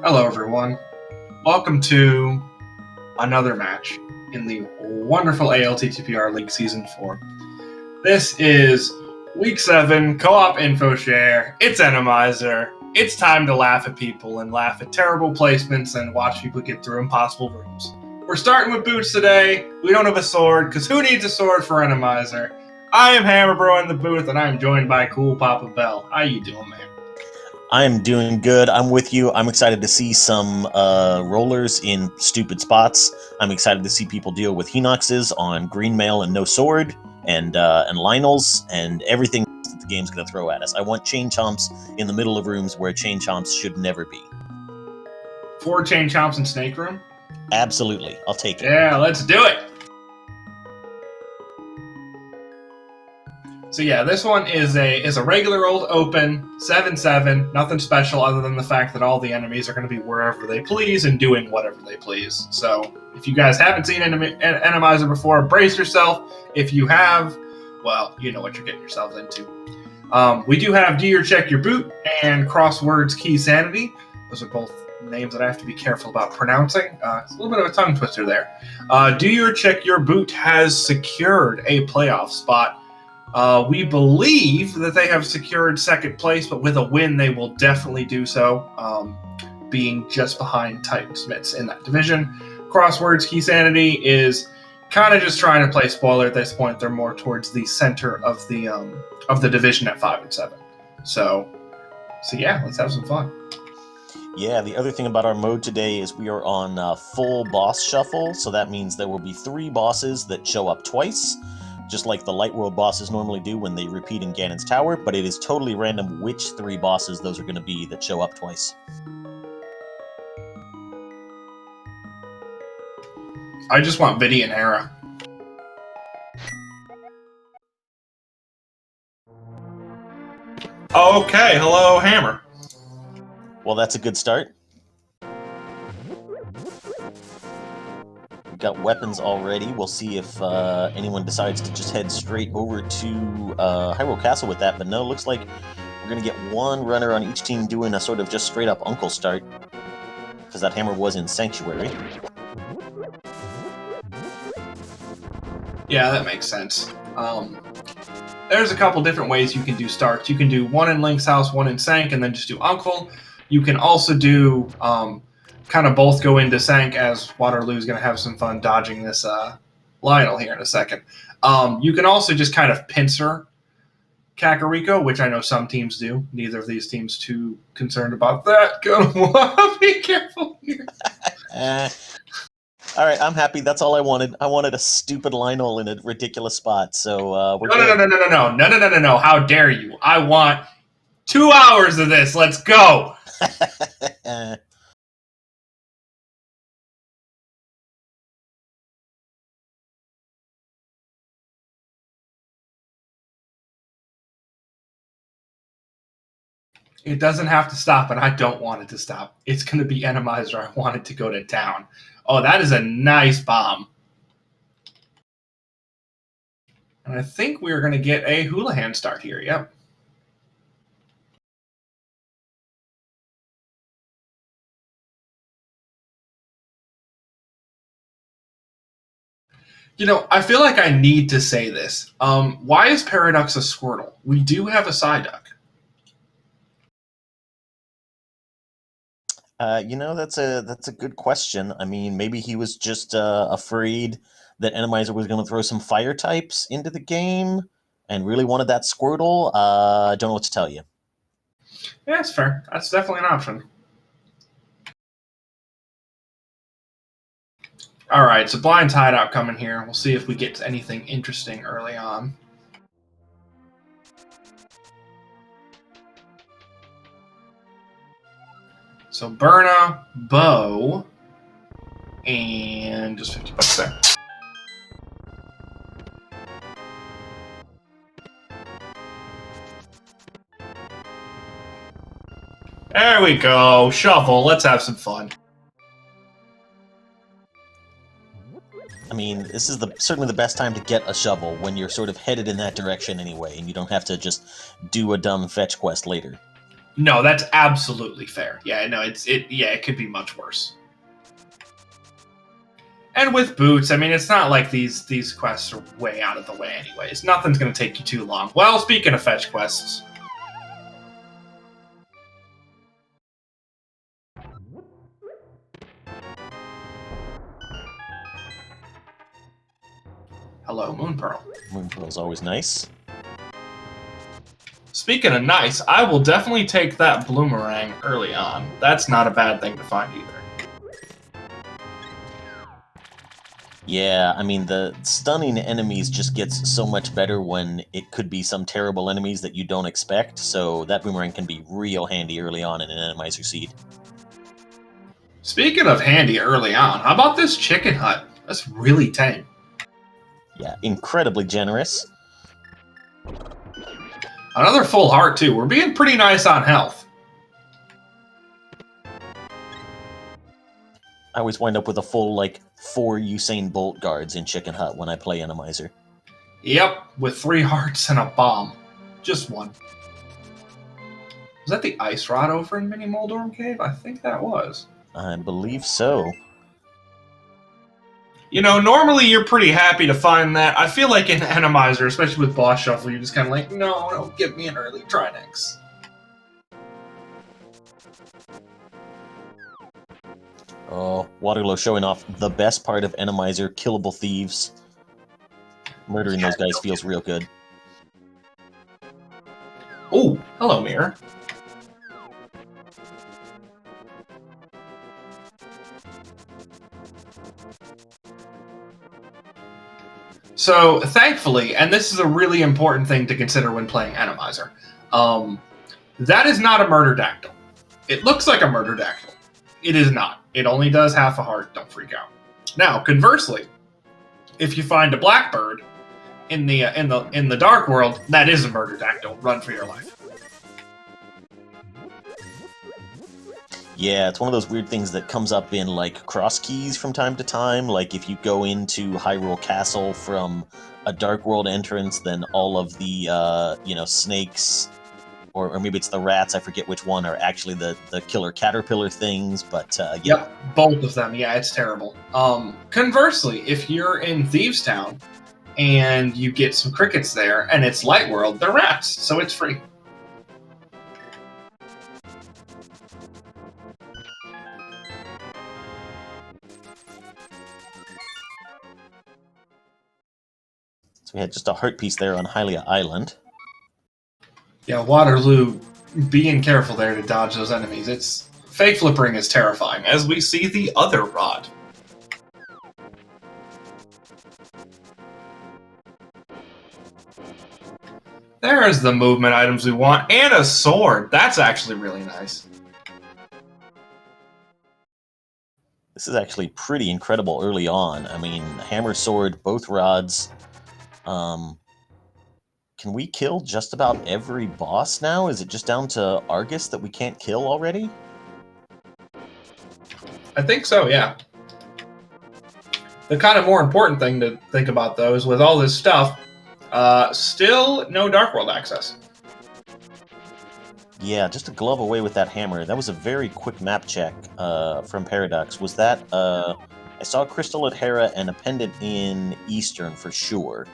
Hello, everyone. Welcome to another match in the wonderful ALTTPR League Season 4. This is Week 7, Co-op Info Share. It's Randomizer. It's time to laugh at people and laugh at terrible placements and watch people get through impossible rooms. We're starting with boots today. We don't have a sword, because who needs a sword for Randomizer? I am Hammerbro in the booth, and I am joined by Cool Papa Bell. How you doing, man? I'm doing good. I'm with you. I'm excited to see some rollers in stupid spots. I'm excited to see people deal with Henoxes on green mail and no sword, and Lionels, and everything that the game's going to throw at us. I want chain chomps in the middle of rooms where chain chomps should never be. 4 chain chomps in Snake Room? Absolutely. I'll take it. Yeah, let's do it! So yeah, this one is a regular old open 7-7. Nothing special other than the fact that all the enemies are going to be wherever they please and doing whatever they please. So if you guys haven't seen Randomizer before, brace yourself. If you have, well, you know what you're getting yourselves into. We do have Do Your Check Your Boot and CrossWords Keysanity. Those are both names that I have to be careful about pronouncing. It's a little bit of a tongue twister there. Do Your Check Your Boot has secured a playoff spot. We believe that they have secured second place, but with a win, they will definitely do so, being just behind Titan Smiths in that division. CrossWords Keysanity is kind of just trying to play spoiler at this point. They're more towards the center of the division at 5-7. So yeah, let's have some fun. Yeah, the other thing about our mode today is we are on full boss shuffle, so that means there will be 3 bosses that show up twice, just like the Light World bosses normally do when they repeat in Ganon's Tower, but it is totally random which 3 bosses those are going to be that show up twice. I just want Viddy and Hera. Okay, hello, Hammer. Well, that's a good start. We've got weapons already. We'll see if anyone decides to just head straight over to Hyrule Castle with that, but no, looks like we're going to get one runner on each team doing a sort of just straight up Uncle start, because that hammer was in Sanctuary. Yeah, that makes sense. There's a couple different ways you can do starts. You can do one in Link's house, one in Sank, and then just do Uncle. You can also do kind of both go into Sank, as Waterloo's going to have some fun dodging this Lionel here in a second. You can also just kind of pincer Kakariko, which I know some teams do. Neither of these teams too concerned about that. Gonna be careful here. All right, I'm happy. That's all I wanted. I wanted a stupid Lionel in a ridiculous spot, so we're good. No. How dare you? I want 2 hours of this. Let's go. It doesn't have to stop, and I don't want it to stop. It's going to be Randomizer. I want it to go to town. Oh, that is a nice bomb. And I think we're going to get a Houlihan start here. Yep. You know, I feel like I need to say this. Why is Paradox a Squirtle? We do have a Psyduck. You know, that's a good question. I mean, maybe he was just afraid that Randomizer was going to throw some fire types into the game and really wanted that Squirtle. I don't know what to tell you. Yeah, that's fair. That's definitely an option. All right, so Blind's Hideout coming here. We'll see if we get anything interesting early on. So Burna, Bow, and just 50 bucks there. There we go. Shuffle. Let's have some fun. I mean, this is certainly the best time to get a shovel when you're sort of headed in that direction anyway, and you don't have to just do a dumb fetch quest later. No, that's absolutely fair. Yeah, no, it could be much worse. And with boots, I mean, it's not like these quests are way out of the way anyways. Nothing's going to take you too long. Well, speaking of fetch quests. Hello, Moonpearl. Moonpearl's always nice. Speaking of nice, I will definitely take that bloomerang early on. That's not a bad thing to find either. Yeah, I mean, the stunning enemies just gets so much better when it could be some terrible enemies that you don't expect, so that boomerang can be real handy early on in an Randomizer seed. Speaking of handy early on, how about this chicken hut? That's really tame. Yeah, incredibly generous. Another full heart, too. We're being pretty nice on health. I always wind up with a full, like, 4 Usain Bolt guards in Chicken Hut when I play Randomizer. Yep, with 3 hearts and a bomb. Just one. Was that the ice rod over in Mini Moldorm Cave? I think that was. I believe so. You know, normally you're pretty happy to find that. I feel like in Randomizer, especially with Boss Shuffle, you're just kind of like, no, give me an early Trinex. Oh, Waterloo showing off the best part of Randomizer, killable thieves. Murdering those guys feels real good. Oh, hello, Mirror. So, thankfully, and this is a really important thing to consider when playing Randomizer, that is not a Murderdactyl. It looks like a Murderdactyl. It is not. It only does half a heart. Don't freak out. Now, conversely, if you find a blackbird in the dark world, that is a Murderdactyl. Run for your life. Yeah, it's one of those weird things that comes up in, like, cross keys from time to time. Like, if you go into Hyrule Castle from a Dark World entrance, then all of the, snakes, or maybe it's the rats, I forget which one, are actually the killer caterpillar things, but, yeah. Yep, both of them. Yeah, it's terrible. Conversely, if you're in Thieves Town and you get some crickets there, and it's Light World, they're rats, so it's free. So we had just a heart piece there on Hylia Island. Yeah, Waterloo, being careful there to dodge those enemies. It's fake flippering is terrifying, as we see the other rod. There's the movement items we want, and a sword. That's actually really nice. This is actually pretty incredible early on. I mean, hammer, sword, both rods. Can we kill just about every boss now? Is it just down to Argus that we can't kill already? I think so, yeah. The kind of more important thing to think about, though, is with all this stuff, still no Dark World access. Yeah, just a glove away with that hammer. That was a very quick map check from Paradox. Was that, I saw a crystal at Hera and a pendant in Eastern for sure.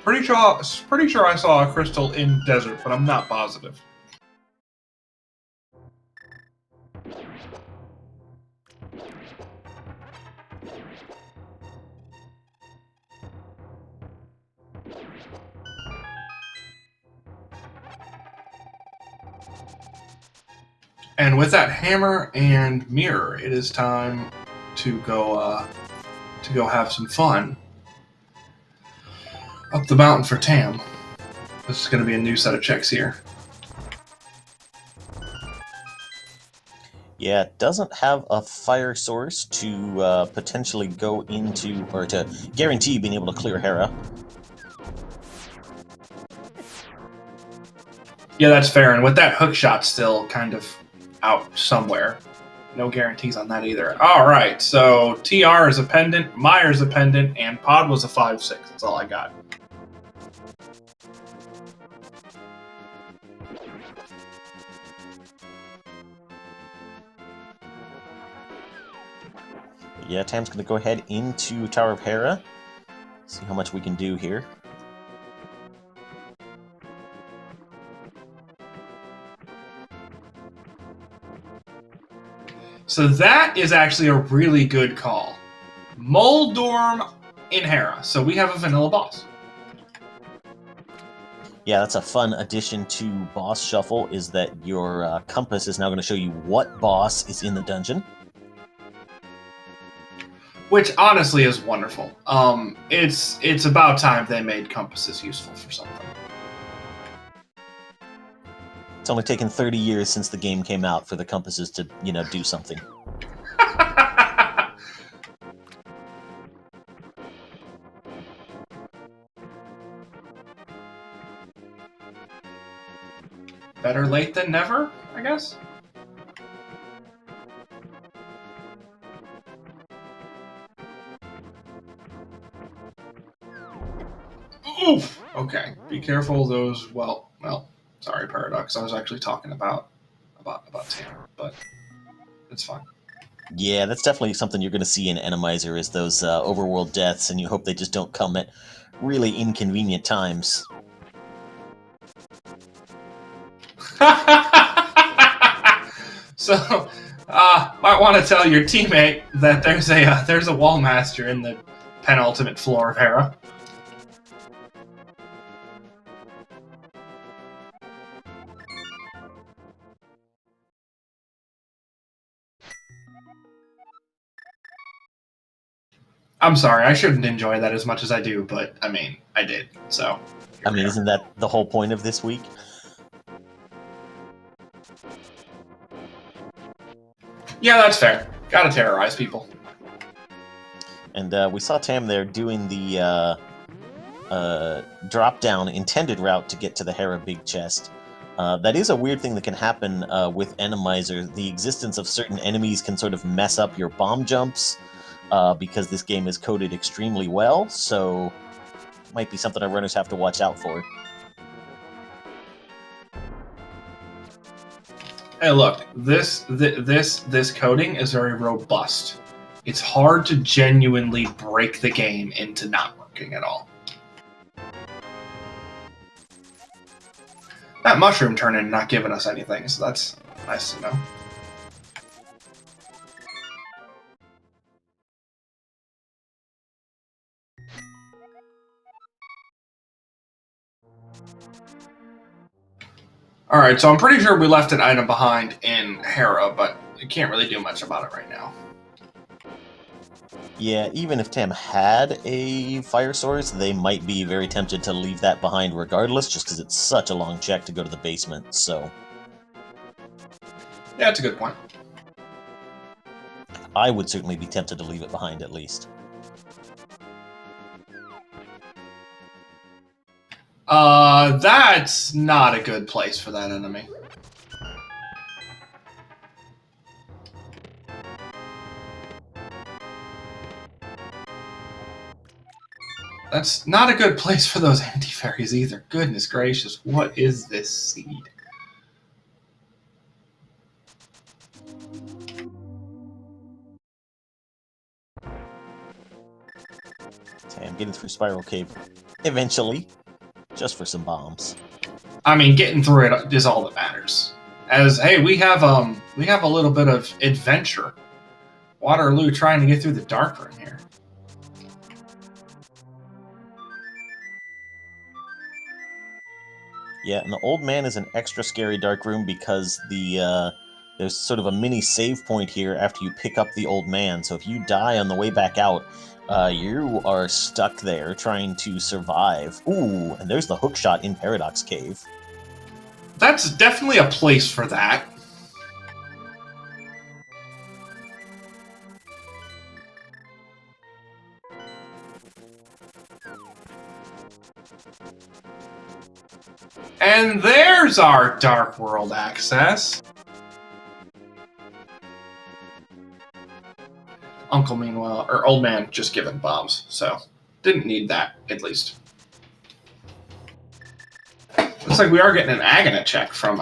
Pretty sure I saw a crystal in Desert, but I'm not positive. And with that hammer and mirror, it is time to go have some fun up the mountain for Tam. This is going to be a new set of checks here. Yeah, it doesn't have a fire source to potentially go into, or to guarantee being able to clear Hera. Yeah, that's fair. And with that hook shot still kind of out somewhere, no guarantees on that either. All right, so TR is a pendant, Myers a pendant, and Pod was a 5/6. That's all I got. Yeah, Tam's going to go ahead into Tower of Hera. See how much we can do here. So that is actually a really good call. Moldorm in Hera. So we have a vanilla boss. Yeah, that's a fun addition to Boss Shuffle, is that your compass is now going to show you what boss is in the dungeon. Which honestly is wonderful. It's about time they made compasses useful for something. It's only taken 30 years since the game came out for the compasses to, do something. Better late than never, I guess. Oof! Okay, be careful those, well, sorry, Paradox. I was actually talking about Tanner, but it's fine. Yeah, that's definitely something you're going to see in Randomizer, is those overworld deaths, and you hope they just don't come at really inconvenient times. So, might want to tell your teammate that there's a wall master in the penultimate floor of Hera. I'm sorry, I shouldn't enjoy that as much as I do, but I mean, I did. So, I mean, isn't that the whole point of this week? Yeah, that's fair. Gotta terrorize people. And we saw Tam there doing the drop-down intended route to get to the Hera big chest. That is a weird thing that can happen with Randomizer. The existence of certain enemies can sort of mess up your bomb jumps because this game is coded extremely well, so it might be something our runners have to watch out for. Hey, look, this coding is very robust. It's hard to genuinely break the game into not working at all. That mushroom turn-in not giving us anything, so that's nice to know. Alright, so I'm pretty sure we left an item behind in Hera, but I can't really do much about it right now. Yeah, even if Tam had a fire source, they might be very tempted to leave that behind regardless, just because it's such a long check to go to the basement, so... Yeah, that's a good point. I would certainly be tempted to leave it behind, at least. That's not a good place for that enemy. That's not a good place for those anti-fairies either. Goodness gracious, what is this seed? Tam getting through Spiral Cave eventually, just for some bombs. I mean, getting through it is all that matters. As, hey, we have a little bit of adventure. Waterloo trying to get through the dark room here. Yeah, and the Old Man is an extra scary dark room because there's sort of a mini save point here after you pick up the Old Man. So if you die on the way back out, you are stuck there trying to survive. Ooh, and there's the hookshot in Paradox Cave. That's definitely a place for that. And there's our Dark World access. Uncle, meanwhile, or Old Man, just giving bombs, so didn't need that, at least. Looks like we are getting an Aghanim check from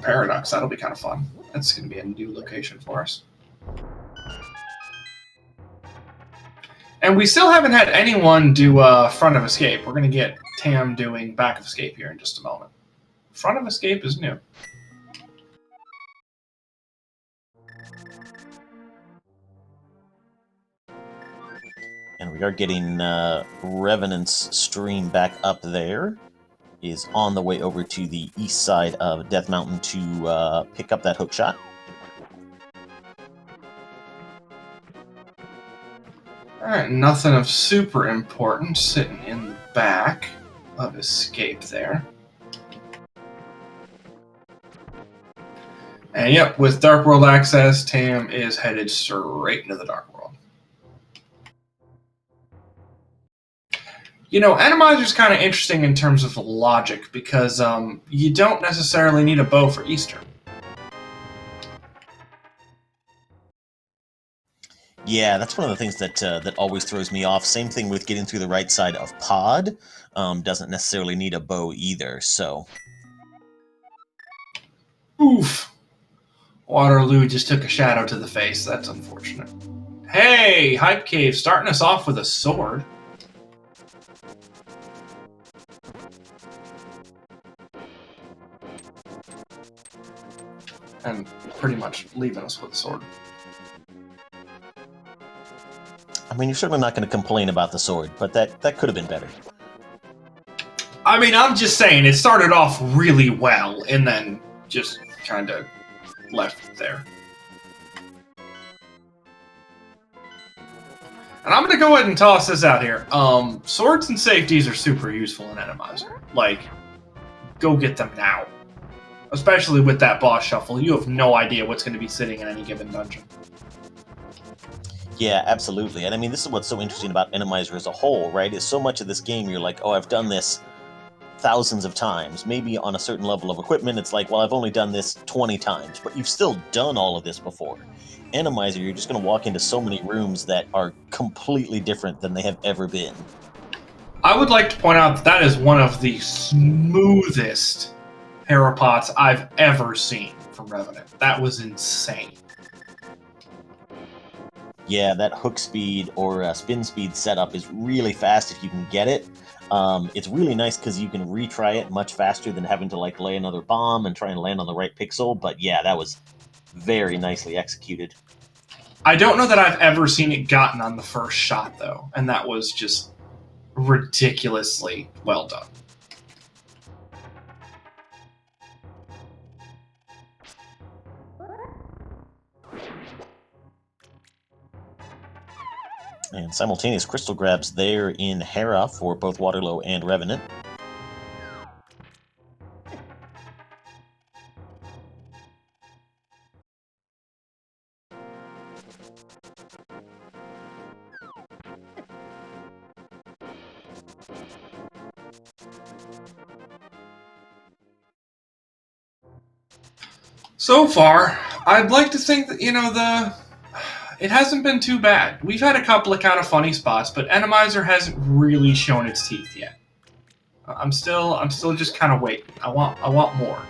Paradox. That'll be kind of fun. That's going to be a new location for us. And we still haven't had anyone do front of escape. We're going to get Tam doing back of escape here in just a moment. Front of escape is new. And we are getting Revenant's stream back up there. Is on the way over to the east side of Death Mountain to pick up that hook shot. Alright, nothing of super importance sitting in the back of escape there. And yep, with Dark World access, Tam is headed straight into the Dark World. You know, Randomizer's kind of interesting in terms of logic, because you don't necessarily need a bow for Easter. Yeah, that's one of the things that that always throws me off. Same thing with getting through the right side of Pod. Doesn't necessarily need a bow either, so... Oof. Waterloo just took a shadow to the face. That's unfortunate. Hey, Hype Cave starting us off with a sword. And pretty much leaving us with a sword. I mean, you're certainly not going to complain about the sword, but that could have been better. I mean, I'm just saying, it started off really well, and then just kind of left there. And I'm going to go ahead and toss this out here. Swords and safeties are super useful in Randomizer. Like, go get them now. Especially with that boss shuffle. You have no idea what's going to be sitting in any given dungeon. Yeah, absolutely. And I mean, this is what's so interesting about Randomizer as a whole, right? Is so much of this game, you're like, oh, I've done this thousands of times. Maybe on a certain level of equipment, it's like, well, I've only done this 20 times, but you've still done all of this before. Randomizer, you're just going to walk into so many rooms that are completely different than they have ever been. I would like to point out that is one of the smoothest Parapots I've ever seen from Revenant. That was insane. Yeah, that hook speed or spin speed setup is really fast if you can get it. It's really nice because you can retry it much faster than having to like lay another bomb and try and land on the right pixel. But yeah, that was very nicely executed. I don't know that I've ever seen it gotten on the first shot, though, and that was just ridiculously well done. And simultaneous crystal grabs there in Hera for both Waterloo and Revenant. So far, I'd like to think that, it hasn't been too bad. We've had a couple of kind of funny spots, but Randomizer hasn't really shown its teeth yet. I'm still just kind of waiting. I want more.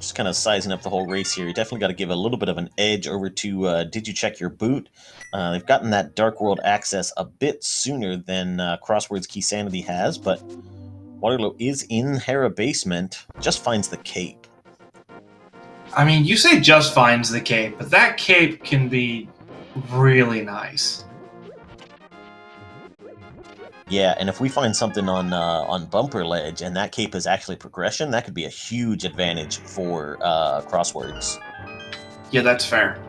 Just kind of sizing up the whole race here. You definitely got to give a little bit of an edge over to Did You Check Your Boot? They've gotten that Dark World access a bit sooner than CrossWords Keysanity has, but Waterloo is in Hera basement, just finds the cape. I mean, you say just finds the cape, but that cape can be really nice. Yeah, and if we find something on Bumper Ledge and that cape is actually progression, that could be a huge advantage for CrossWords. Yeah, that's fair.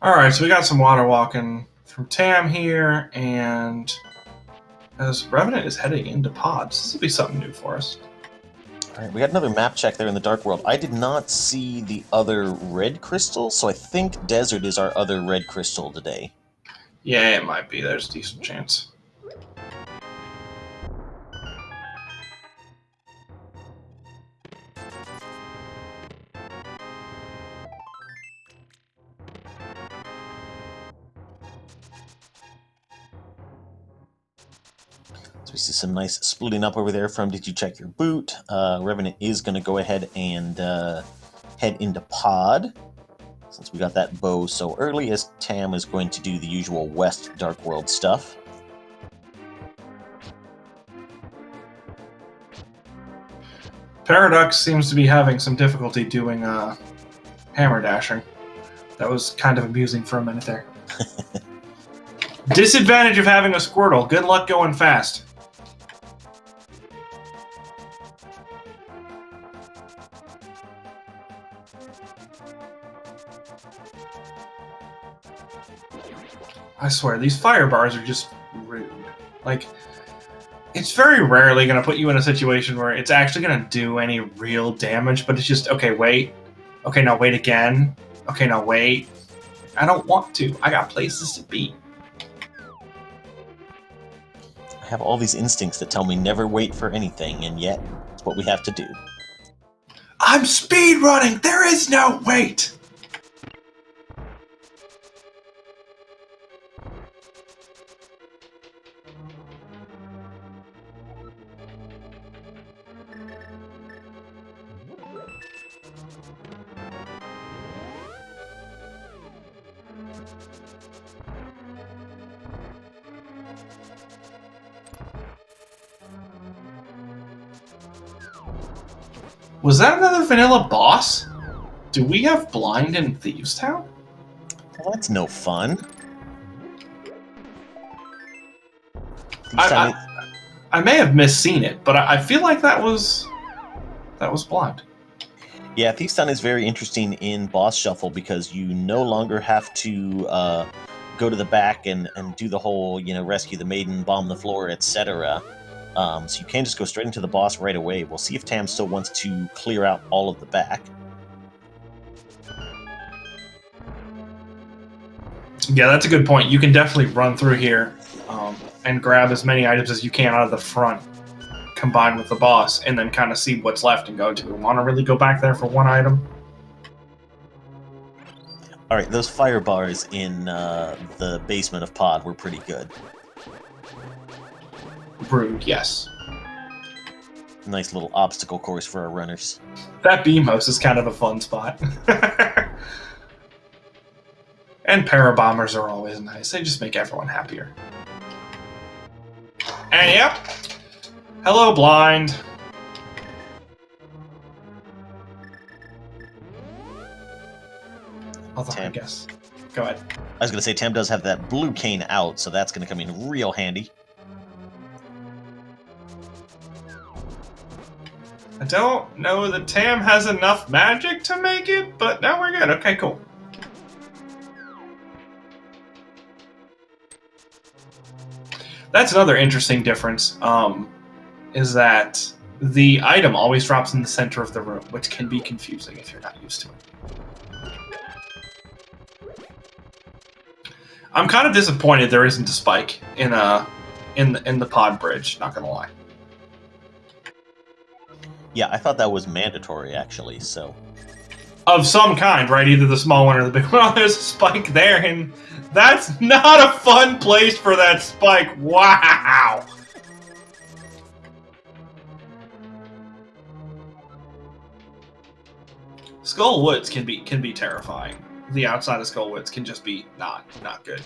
Alright, so we got some water walking from Tam here, and as Revenant is heading into pods, this will be something new for us. Alright, we got another map check there in the Dark World. I did not see the other red crystal, so I think Desert is our other red crystal today. Yeah, it might be. There's a decent chance. So we see some nice splitting up over there from Did You Check Your Boot? Revenant is going to go ahead and head into pod, since we got that bow so early, as Tam is going to do the usual West Dark World stuff. Paradox seems to be having some difficulty doing hammer dashing. That was kind of amusing for a minute there. Disadvantage of having a Squirtle. Good luck going fast. I swear, these fire bars are just rude. Like, it's very rarely going to put you in a situation where it's actually going to do any real damage, but it's just, okay, wait. Okay, now wait again. Okay, now wait. I don't want to. I got places to be. I have all these instincts that tell me never wait for anything, and yet it's what we have to do. I'm speedrunning! There is no wait! Was that another vanilla boss? Do we have blind in Thieves Town? Well, that's no fun. I may have misseen it, but I feel like that was blind. Yeah, Thieves Town is very interesting in boss shuffle because you no longer have to go to the back and do the whole, rescue the maiden, bomb the floor, etc. So you can just go straight into the boss right away. We'll see if Tam still wants to clear out all of the back. Yeah, that's a good point. You can definitely run through here and grab as many items as you can out of the front, combined with the boss, and then kind of see what's left and go, do we want to really go back there for one item? Alright, those fire bars in the basement of Pod were pretty good. Rude, yes. Nice little obstacle course for our runners. That beam house is kind of a fun spot. And parabombers are always nice. They just make everyone happier. And yep. Hello, blind. Although, Tam. I guess. Go ahead. I was going to say, Tam does have that blue cane out, so that's going to come in real handy. I don't know that Tam has enough magic to make it, but now we're good. Okay, cool. That's another interesting difference, is that the item always drops in the center of the room, which can be confusing if you're not used to it. I'm kind of disappointed there isn't a spike in the pod bridge, not gonna lie. Yeah, I thought that was mandatory, actually, so... Of some kind, right? Either the small one or the big one. Oh, there's a spike there, and that's not a fun place for that spike. Wow! Skull Woods can be terrifying. The outside of Skull Woods can just be not good.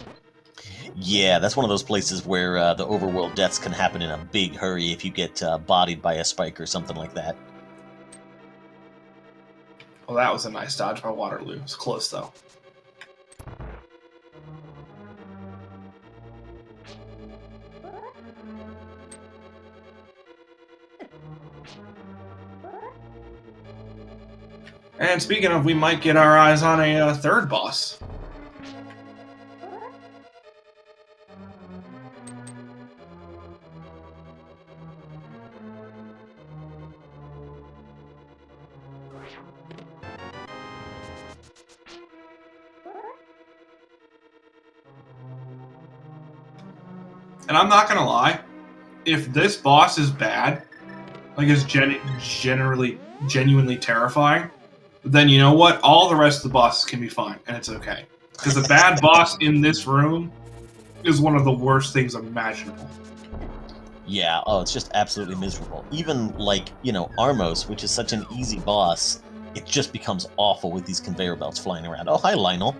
Yeah, that's one of those places where the overworld deaths can happen in a big hurry if you get bodied by a spike or something like that. Well, that was a nice dodge by Waterloo. It was close, though. And speaking of, we might get our eyes on a third boss. And I'm not gonna lie, if this boss is bad, like is genuinely terrifying, then you know what? All the rest of the bosses can be fine, and it's okay. Because a bad boss in this room is one of the worst things imaginable. Yeah, oh, it's just absolutely miserable. Even, like, you know, Armos, which is such an easy boss, it just becomes awful with these conveyor belts flying around. Oh, hi, Lionel.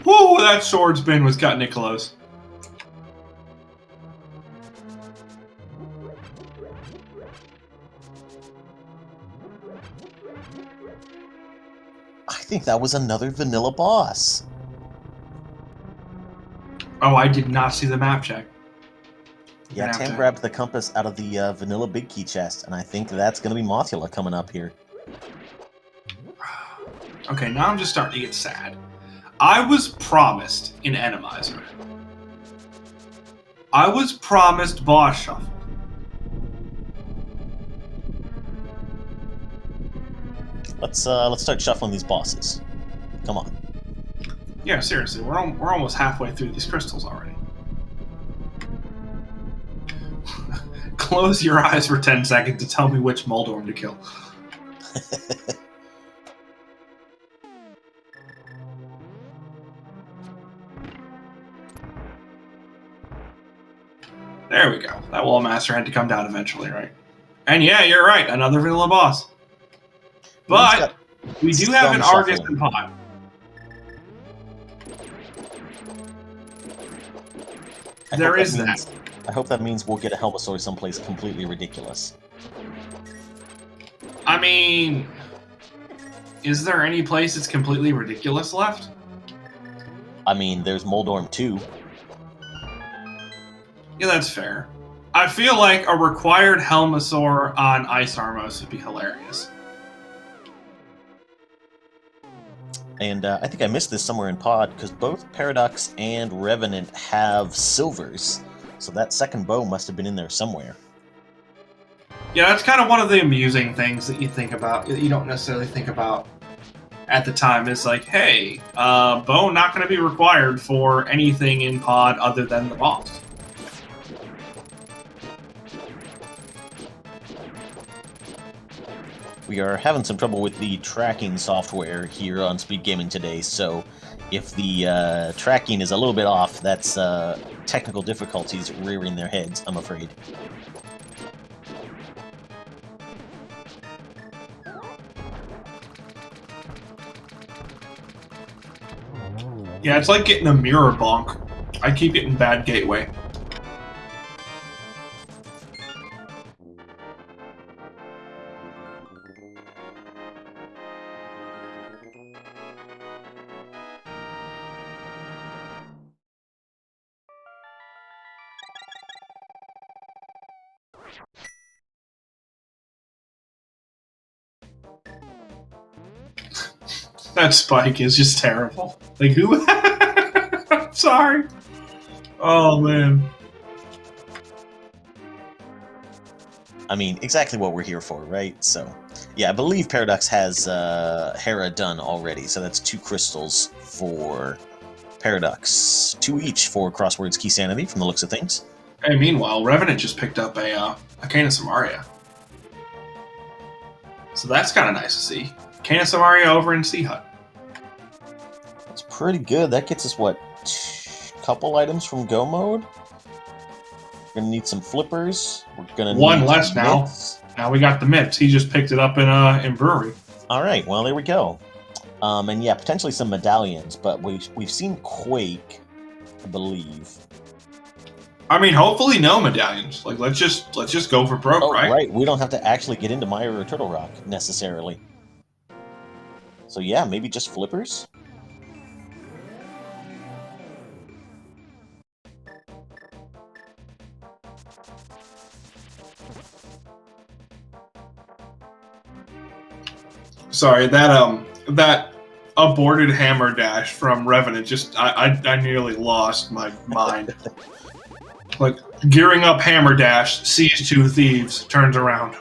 Whoa, that sword spin was cutting it close. I think that was another vanilla boss. Oh, I did not see the map check. Yeah, Tam grabbed the compass out of the vanilla big key chest, and I think that's going to be Mothula coming up here. Okay, now I'm just starting to get sad. I was promised an Randomizer. I was promised boss shuffle. Let's start shuffling these bosses. Come on. Yeah, seriously, we're almost halfway through these crystals already. Close your eyes for 10 seconds to tell me which Moldorm to kill. There we go. That Wall Master had to come down eventually, right? And yeah, you're right. Another vanilla boss. But we do have an Argus and Pot. There is that. I hope that means we'll get a Helmasaur someplace completely ridiculous. I mean, is there any place that's completely ridiculous left? I mean, there's Moldorm 2. Yeah, that's fair. I feel like a required Helmasaur on Ice Armos would be hilarious. And I think I missed this somewhere in Pod, because both Paradox and Revenant have silvers. So that second bow must have been in there somewhere. Yeah, that's kind of one of the amusing things that you think about, that you don't necessarily think about at the time. Is like, hey, bow not going to be required for anything in Pod other than the boss. We are having some trouble with the tracking software here on SpeedGaming today, so if the tracking is a little bit off, that's technical difficulties rearing their heads, I'm afraid. Yeah, it's like getting a mirror bonk. I keep getting bad gateway. That spike is just terrible. Like, who? I'm sorry. Oh, man. I mean, exactly what we're here for, right? So, yeah, I believe Paradox has Hera done already, so that's 2 crystals for Paradox. 2 each for CrossWords Keysanity, from the looks of things. Hey, meanwhile, Revenant just picked up a Cana Samaria. So that's kind of nice to see. Cana Samaria over in Sea Hut. That's pretty good. That gets us, what, couple items from Go Mode? We're gonna need some flippers. We're gonna need one less now. Mitts. Now we got the mitts. He just picked it up in Brewery. All right, well there we go. And yeah, potentially some medallions, but we've seen Quake, I believe. I mean, hopefully no medallions. Like let's just go for broke, right? Right. We don't have to actually get into Mire or Turtle Rock necessarily. So yeah, maybe just flippers. Sorry, that aborted hammer dash from Revenant just I nearly lost my mind. Like gearing up hammer dash, sees two thieves, turns around.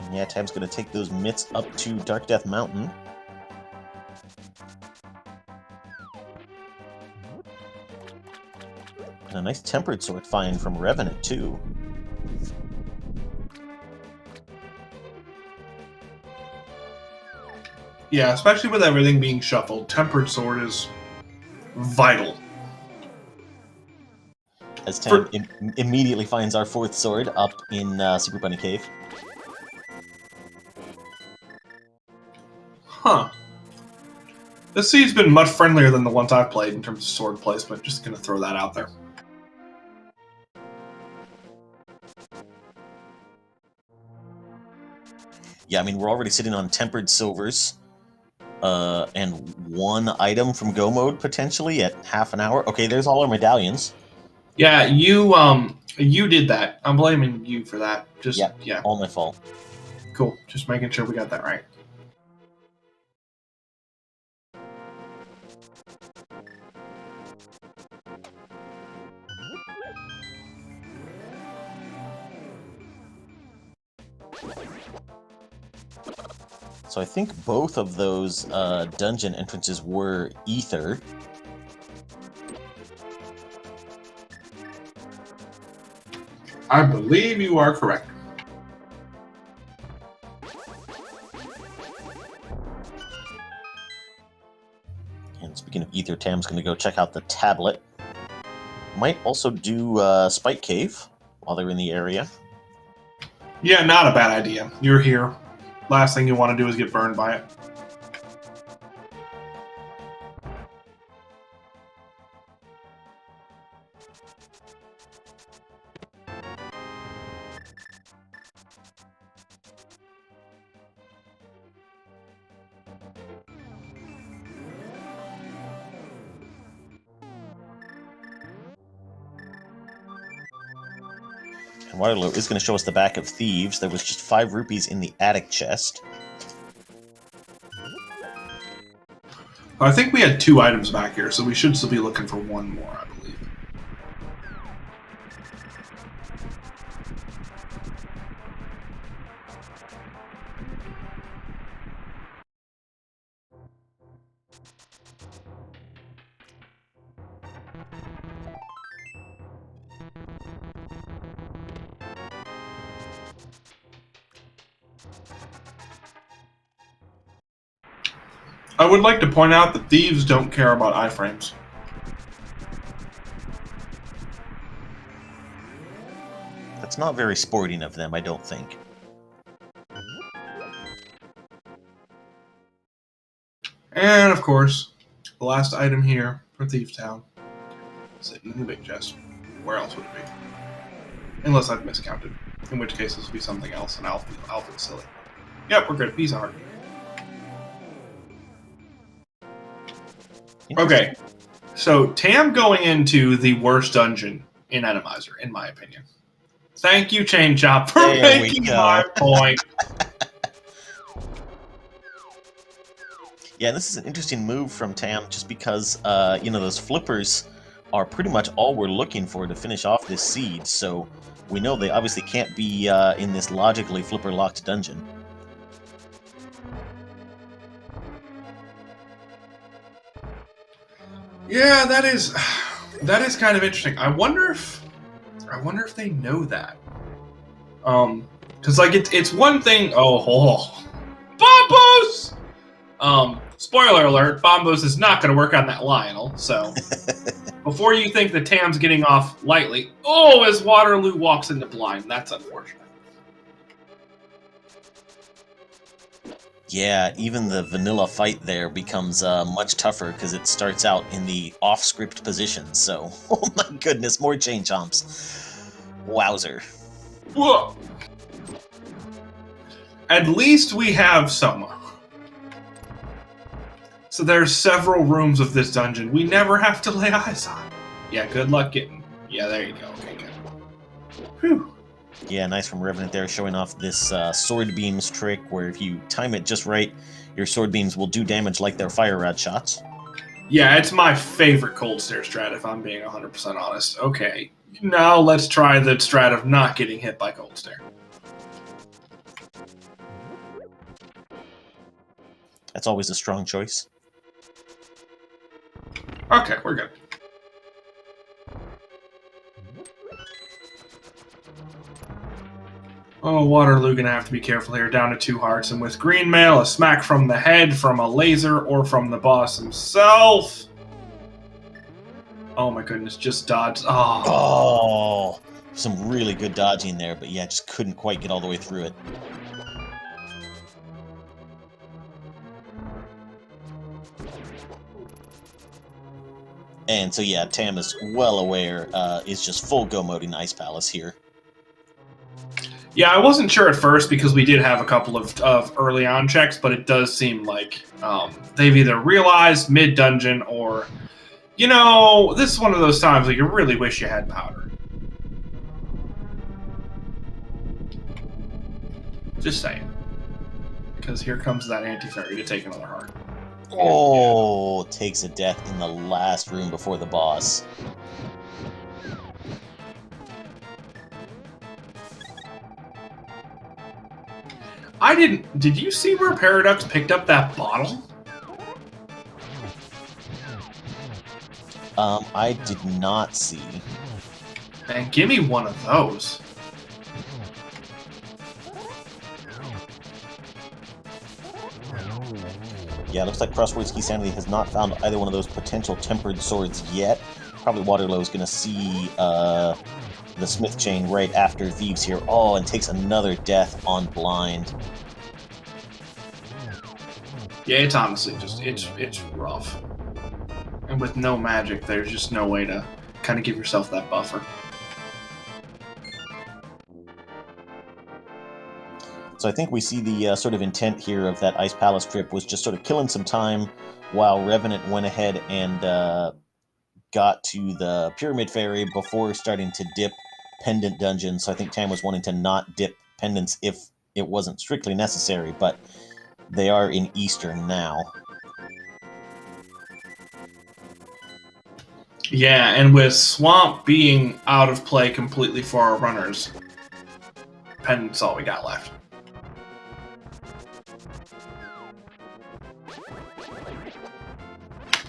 And yeah, Tab's going to take those mitts up to Dark Death Mountain. And a nice Tempered Sword find from Revenant, too. Yeah, especially with everything being shuffled, Tempered Sword is vital. As Tam immediately finds our 4th sword up in Super Bunny Cave. Huh. This seed's been much friendlier than the ones I've played in terms of sword placement. Just gonna throw that out there. Yeah, I mean, we're already sitting on Tempered Silvers. And 1 item from Go Mode, potentially, at half an hour. Okay, there's all our medallions. Yeah, you did that. I'm blaming you for that. Just Yep, yeah. all my fault. Cool. Just making sure we got that right. So I think both of those dungeon entrances were Ether. I believe you are correct. And speaking of Ether, Tam's going to go check out the tablet. Might also do Spike Cave while they're in the area. Yeah, not a bad idea. You're here. Last thing you want to do is get burned by it. And Waterloo is going to show us the back of Thieves. There was just 5 rupees in the attic chest. I think we had 2 items back here, so we should still be looking for 1 more, I believe. I would like to point out that thieves don't care about iframes. That's not very sporting of them, I don't think. And, of course, the last item here for Thief Town. Sitting in the big chest. Where else would it be? Unless I've miscounted. In which case this would be something else, and I'll feel silly. Yep, we're good. Piece of heart. Okay, so Tam going into the worst dungeon in Randomizer, in my opinion. Thank you, Chain Chop, for making my point. Yeah, this is an interesting move from Tam, just because, you know, those flippers are pretty much all we're looking for to finish off this seed, so we know they obviously can't be in this logically flipper-locked dungeon. Yeah, that is kind of interesting. I wonder if they know that. Because like it's one thing. Oh, Bombos. Spoiler alert: Bombos is not going to work on that Lionel. So before you think that Tam's getting off lightly, as Waterloo walks into blind, that's unfortunate. Yeah, even the vanilla fight there becomes much tougher because it starts out in the off-script position, so... Oh my goodness, more chain chomps. Wowzer. Whoa! At least we have Soma. So there's several rooms of this dungeon we never have to lay eyes on. Yeah, good luck getting... Yeah, there you go. Okay, good. Whew. Yeah, nice from Revenant there, showing off this sword beams trick, where if you time it just right, your sword beams will do damage like their fire rod shots. Yeah, it's my favorite cold stare strat, if I'm being 100% honest. Okay, now let's try the strat of not getting hit by cold stare. That's always a strong choice. Okay, we're good. Oh, Waterloo gonna have to be careful here. Down to 2 hearts, and with green mail, a smack from the head, from a laser, or from the boss himself. Oh my goodness, just dodge. Oh, some really good dodging there, but yeah, just couldn't quite get all the way through it. And so yeah, Tam is well aware, is just full go moding Ice Palace here. Yeah, I wasn't sure at first because we did have a couple of early on checks, but it does seem like they've either realized mid-dungeon or, you know, this is one of those times where you really wish you had powder. Just saying. Because here comes that anti-fairy to take another heart. Oh, takes a death in the last room before the boss. I didn't... Did you see where Paradox picked up that bottle? I did not see. Man, give me one of those. Yeah, looks like CrossWords Keysanity has not found either one of those potential tempered swords yet. Probably Waterloo is going to see the Smith Chain right after Thieves here. Oh, and takes another death on blind. Yeah, it's honestly just, it's rough. And with no magic, there's just no way to kind of give yourself that buffer. So I think we see the sort of intent here of that Ice Palace trip was just sort of killing some time while Revenant went ahead and got to the Pyramid Fairy before starting to dip Pendant Dungeon. So I think Tam was wanting to not dip Pendants if it wasn't strictly necessary, but they are in Eastern now. Yeah, and with Swamp being out of play completely for our runners, Pendant's all we got left.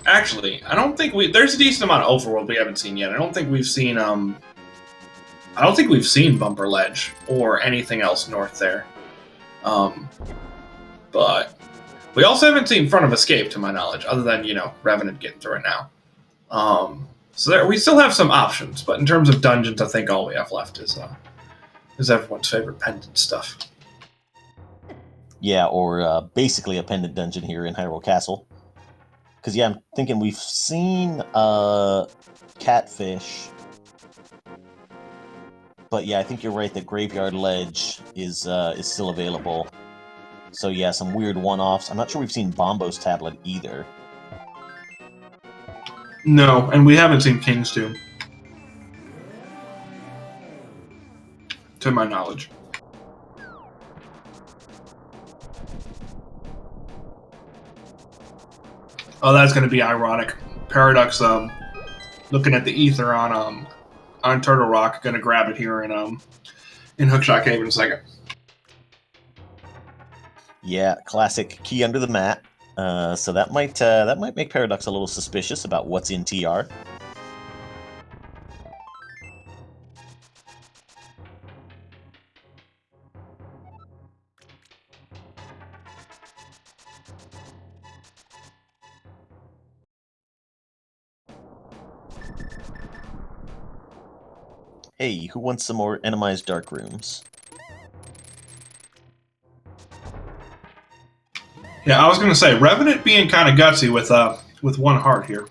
Actually, I don't think there's a decent amount of overworld we haven't seen yet. I don't think we've seen Bumper Ledge or anything else north there. But we also haven't seen Front of Escape, to my knowledge, other than, you know, Revenant getting through it now. So there, we still have some options, but in terms of dungeons, I think all we have left is everyone's favorite Pendant stuff. Yeah, or basically a Pendant Dungeon here in Hyrule Castle. Because, yeah, I'm thinking we've seen Catfish. But, yeah, I think you're right that Graveyard Ledge is still available. So, yeah, some weird one-offs. I'm not sure we've seen Bombo's Tablet either. No, and we haven't seen King's Tomb. To my knowledge. Oh, that's going to be ironic. Paradox, looking at the ether on Turtle Rock, going to grab it here in Hookshot Cave in a second. Yeah, classic key under the mat. So that might make Paradox a little suspicious about what's in TR. Hey, who wants some more Enemized Dark Rooms? Yeah, I was going to say, Revenant being kind of gutsy with one heart here.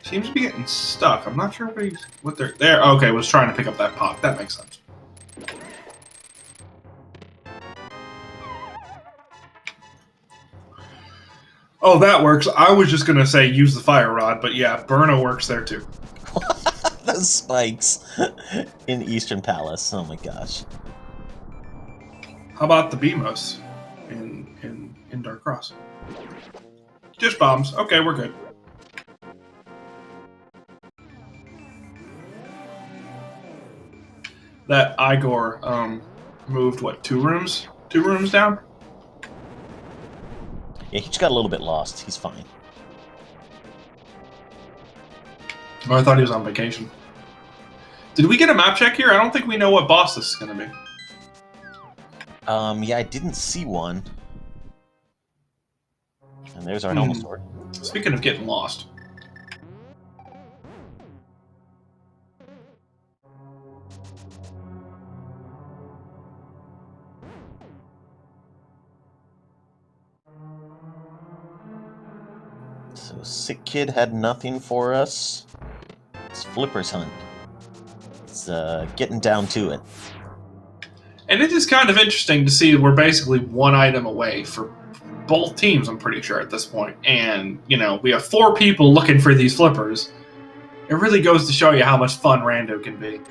Seems to be getting stuck. I'm not sure what they're... There, okay, was trying to pick up that pop. That makes sense. Oh, that works. I was just gonna say use the fire rod, but yeah, Burna works there too. The spikes in Eastern Palace. Oh my gosh. How about the BMOS in Dark Cross? Just bombs. Okay, we're good. That Igor moved what, 2 rooms? 2 rooms down? Yeah, he just got a little bit lost. He's fine. Oh, I thought he was on vacation. Did we get a map check here? I don't think we know what boss this is gonna be. Yeah, I didn't see one. And there's our helmet sword. Speaking of getting lost. So Sick Kid had nothing for us. It's Flipper's Hunt. It's getting down to it. And it is kind of interesting to see we're basically 1 item away for both teams, I'm pretty sure, at this point. And, you know, we have 4 people looking for these flippers. It really goes to show you how much fun Rando can be.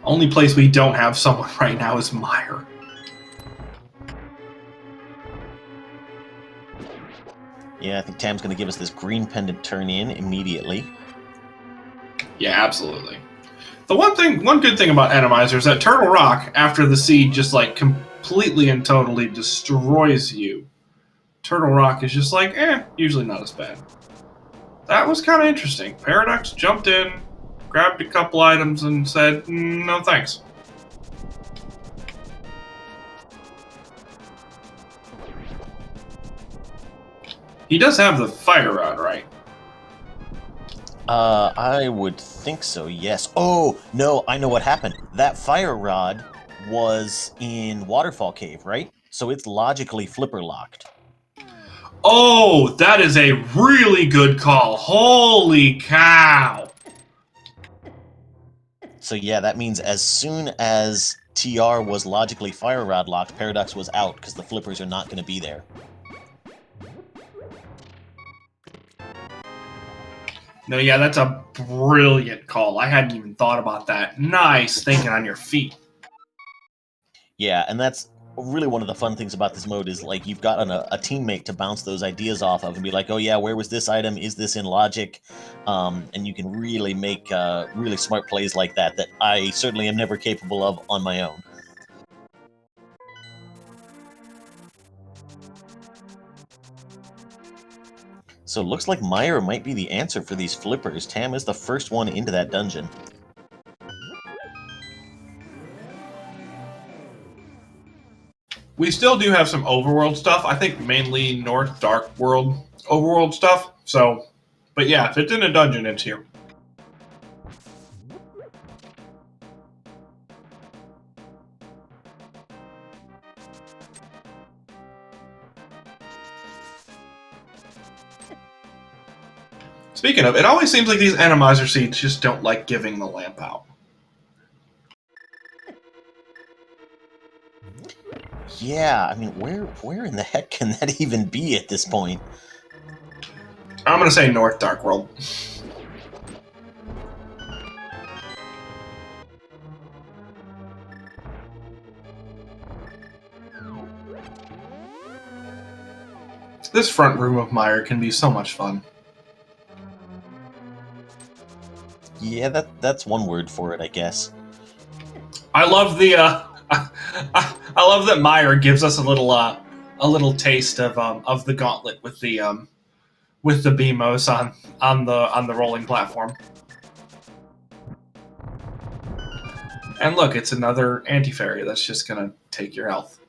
Only place we don't have someone right now is Meyer. Yeah, I think Tam's going to give us this green pendant turn in immediately. Yeah, absolutely. The one good thing about Randomizer is that Turtle Rock, after the seed just like completely and totally destroys you, Turtle Rock is just like, usually not as bad. That was kind of interesting. Paradox jumped in, grabbed a couple items, and said, no thanks. He does have the fire rod, right? I would think so, yes. Oh, no, I know what happened. That fire rod was in Waterfall Cave, right? So it's logically flipper locked. Oh, that is a really good call. Holy cow. So yeah, that means as soon as TR was logically fire rod locked, Paradox was out because the flippers are not going to be there. No, yeah, that's a brilliant call. I hadn't even thought about that. Nice thinking on your feet. Yeah, and that's really one of the fun things about this mode is, like, you've got a teammate to bounce those ideas off of and be like, oh yeah, where was this item? Is this in logic? And you can really make really smart plays like that I certainly am never capable of on my own. So it looks like Meyer might be the answer for these flippers. Tam is the first one into that dungeon. We still do have some overworld stuff. I think mainly North Dark World overworld stuff. So, but yeah, if it's in a dungeon, it's here. Speaking of, it always seems like these Randomizer seeds just don't like giving the lamp out. Yeah, I mean, where in the heck can that even be at this point? I'm gonna say North Dark World. This front room of Meyer can be so much fun. Yeah, that's one word for it, I guess. I love the I love that Meyer gives us a little taste of the gauntlet with the BMOS on the rolling platform. And look, it's another anti-fairy that's just gonna take your health.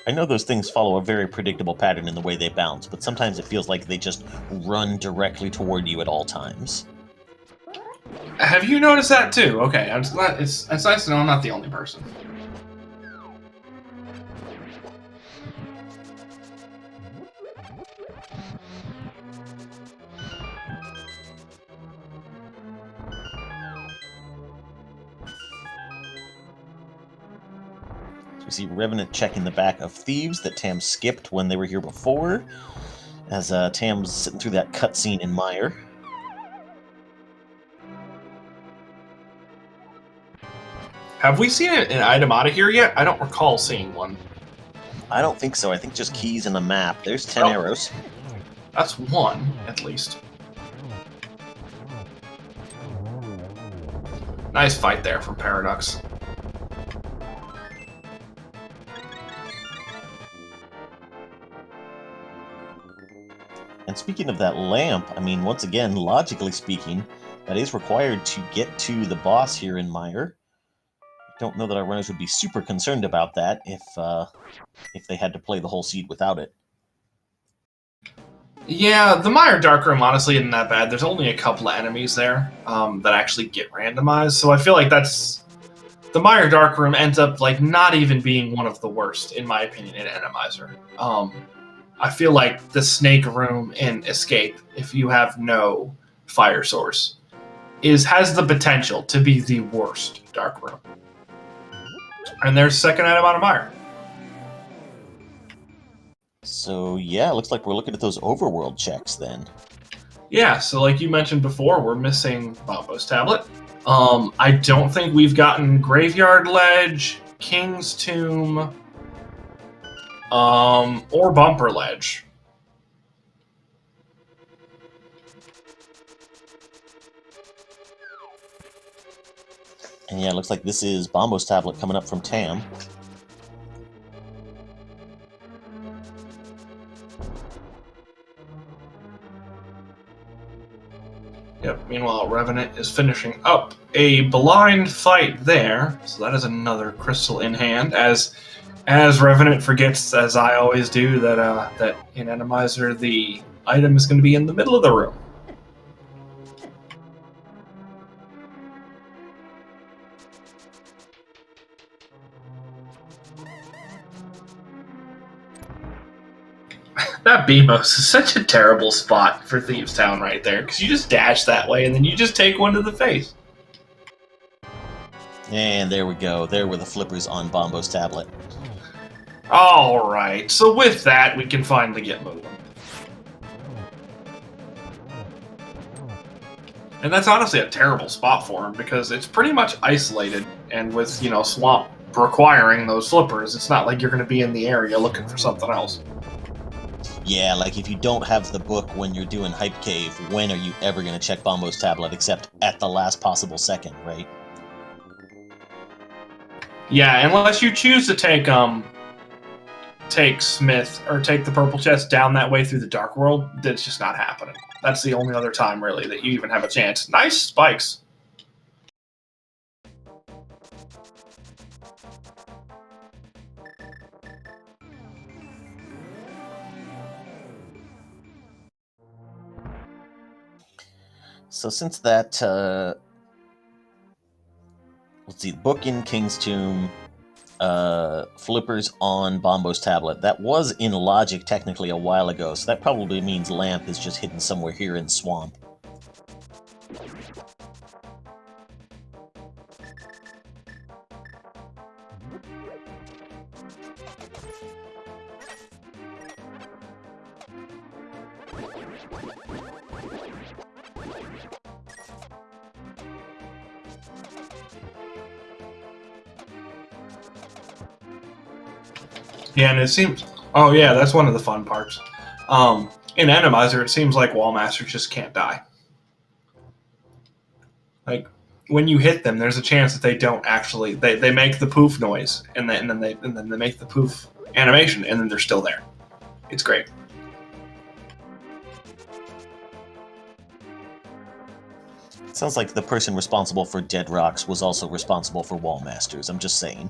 I know those things follow a very predictable pattern in the way they bounce, but sometimes it feels like they just run directly toward you at all times. Have you noticed that too? Okay, I'm just glad it's nice to know I'm not the only person. We see Revenant checking the back of thieves that Tam skipped when they were here before, as Tam's sitting through that cutscene in Mire. Have we seen an item out of here yet? I don't recall seeing one. I don't think so. I think just keys and a map. There's 10 arrows. That's one, at least. Nice fight there from Paradox. And speaking of that lamp, I mean, once again, logically speaking, that is required to get to the boss here in Mire. I don't know that our runners would be super concerned about that if they had to play the whole seed without it. Yeah, the Mire Darkroom honestly isn't that bad. There's only a couple of enemies there that actually get randomized, so I feel like that's... The Mire Darkroom ends up like not even being one of the worst, in my opinion, in Randomizer. I feel like the Snake Room in Escape, if you have no fire source, has the potential to be the worst Dark Room. And there's second item out of Mire. So yeah, it looks like we're looking at those overworld checks then. Yeah, so like you mentioned before, we're missing Bombo's Tablet. I don't think we've gotten Graveyard Ledge, King's Tomb, or Bumper Ledge. And yeah, it looks like this is Bombo's Tablet coming up from Tam. Yep, meanwhile, Revenant is finishing up a blind fight there. So that is another crystal in hand, as Revenant forgets, as I always do, that in Randomizer the item is going to be in the middle of the room. That Beamos is such a terrible spot for Thieves Town right there, because you just dash that way and then you just take one to the face. And there we go. There were the flippers on Bombo's Tablet. Alright, so with that, we can finally get moving. And that's honestly a terrible spot for him, because it's pretty much isolated, and with, Swamp requiring those flippers, it's not like you're going to be in the area looking for something else. Yeah, like if you don't have the book when you're doing Hype Cave, when are you ever going to check Bombo's Tablet except at the last possible second, right? Yeah, unless you choose to take Smith or take the purple chest down that way through the Dark World, that's just not happening. That's the only other time, really, that you even have a chance. Nice spikes. So since that, let's see, book in King's Tomb, flippers on Bombo's Tablet. That was in Logic technically a while ago, so that probably means Lamp is just hidden somewhere here in Swamp. Yeah, and it seems... Oh, yeah, that's one of the fun parts. In Randomizer, it seems like Wallmasters just can't die. Like, when you hit them, there's a chance that they don't actually... They make the poof noise, and then they make the poof animation, and then they're still there. It's great. It sounds like the person responsible for Dead Rocks was also responsible for Wallmasters, I'm just saying.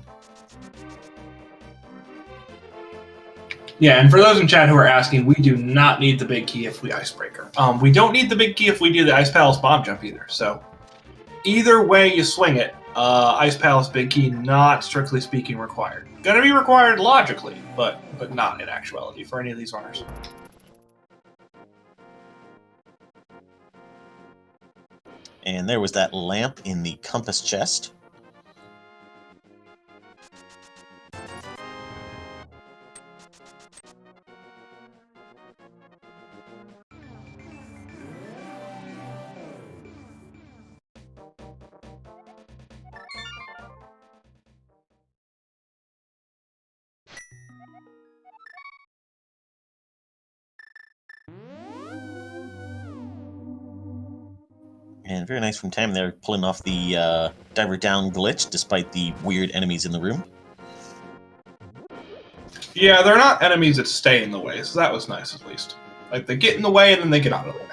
Yeah, and for those in chat who are asking, we do not need the big key if we Icebreaker. We don't need the big key if we do the Ice Palace Bomb Jump either. So either way you swing it, Ice Palace big key not strictly speaking required. Gonna be required logically, but not in actuality for any of these runners. And there was that lamp in the compass chest. And very nice from Tam there, pulling off the diver down glitch despite the weird enemies in the room. Yeah, they're not enemies that stay in the way, so that was nice at least. Like, they get in the way and then they get out of the way.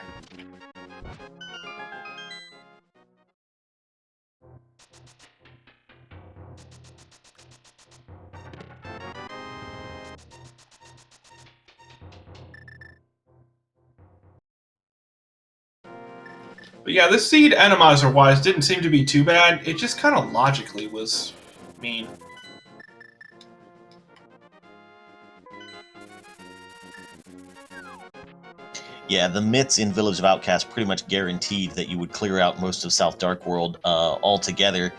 But yeah, this seed Randomizer-wise didn't seem to be too bad. It just kind of logically was mean. Yeah, the myths in Village of Outcasts pretty much guaranteed that you would clear out most of South Dark World altogether,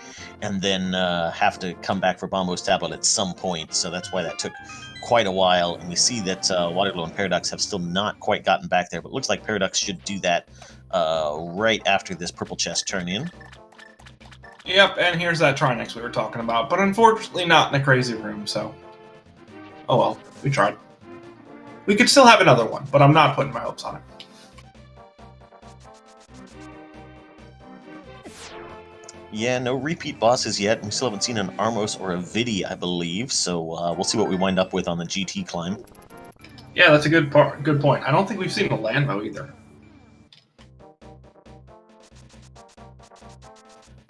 and then have to come back for Bombo's Tablet at some point. So that's why that took quite a while. And we see that Waterglow and Paradox have still not quite gotten back there, but it looks like Paradox should do that right after this purple chest turn in. Yep, and here's that Trinex we were talking about, but unfortunately not in a crazy room, so... Oh well, we tried. We could still have another one, but I'm not putting my hopes on it. Yeah, no repeat bosses yet. We still haven't seen an Armos or a Vidi, I believe, so we'll see what we wind up with on the GT climb. Yeah, that's a good point. I don't think we've seen a Landmo either.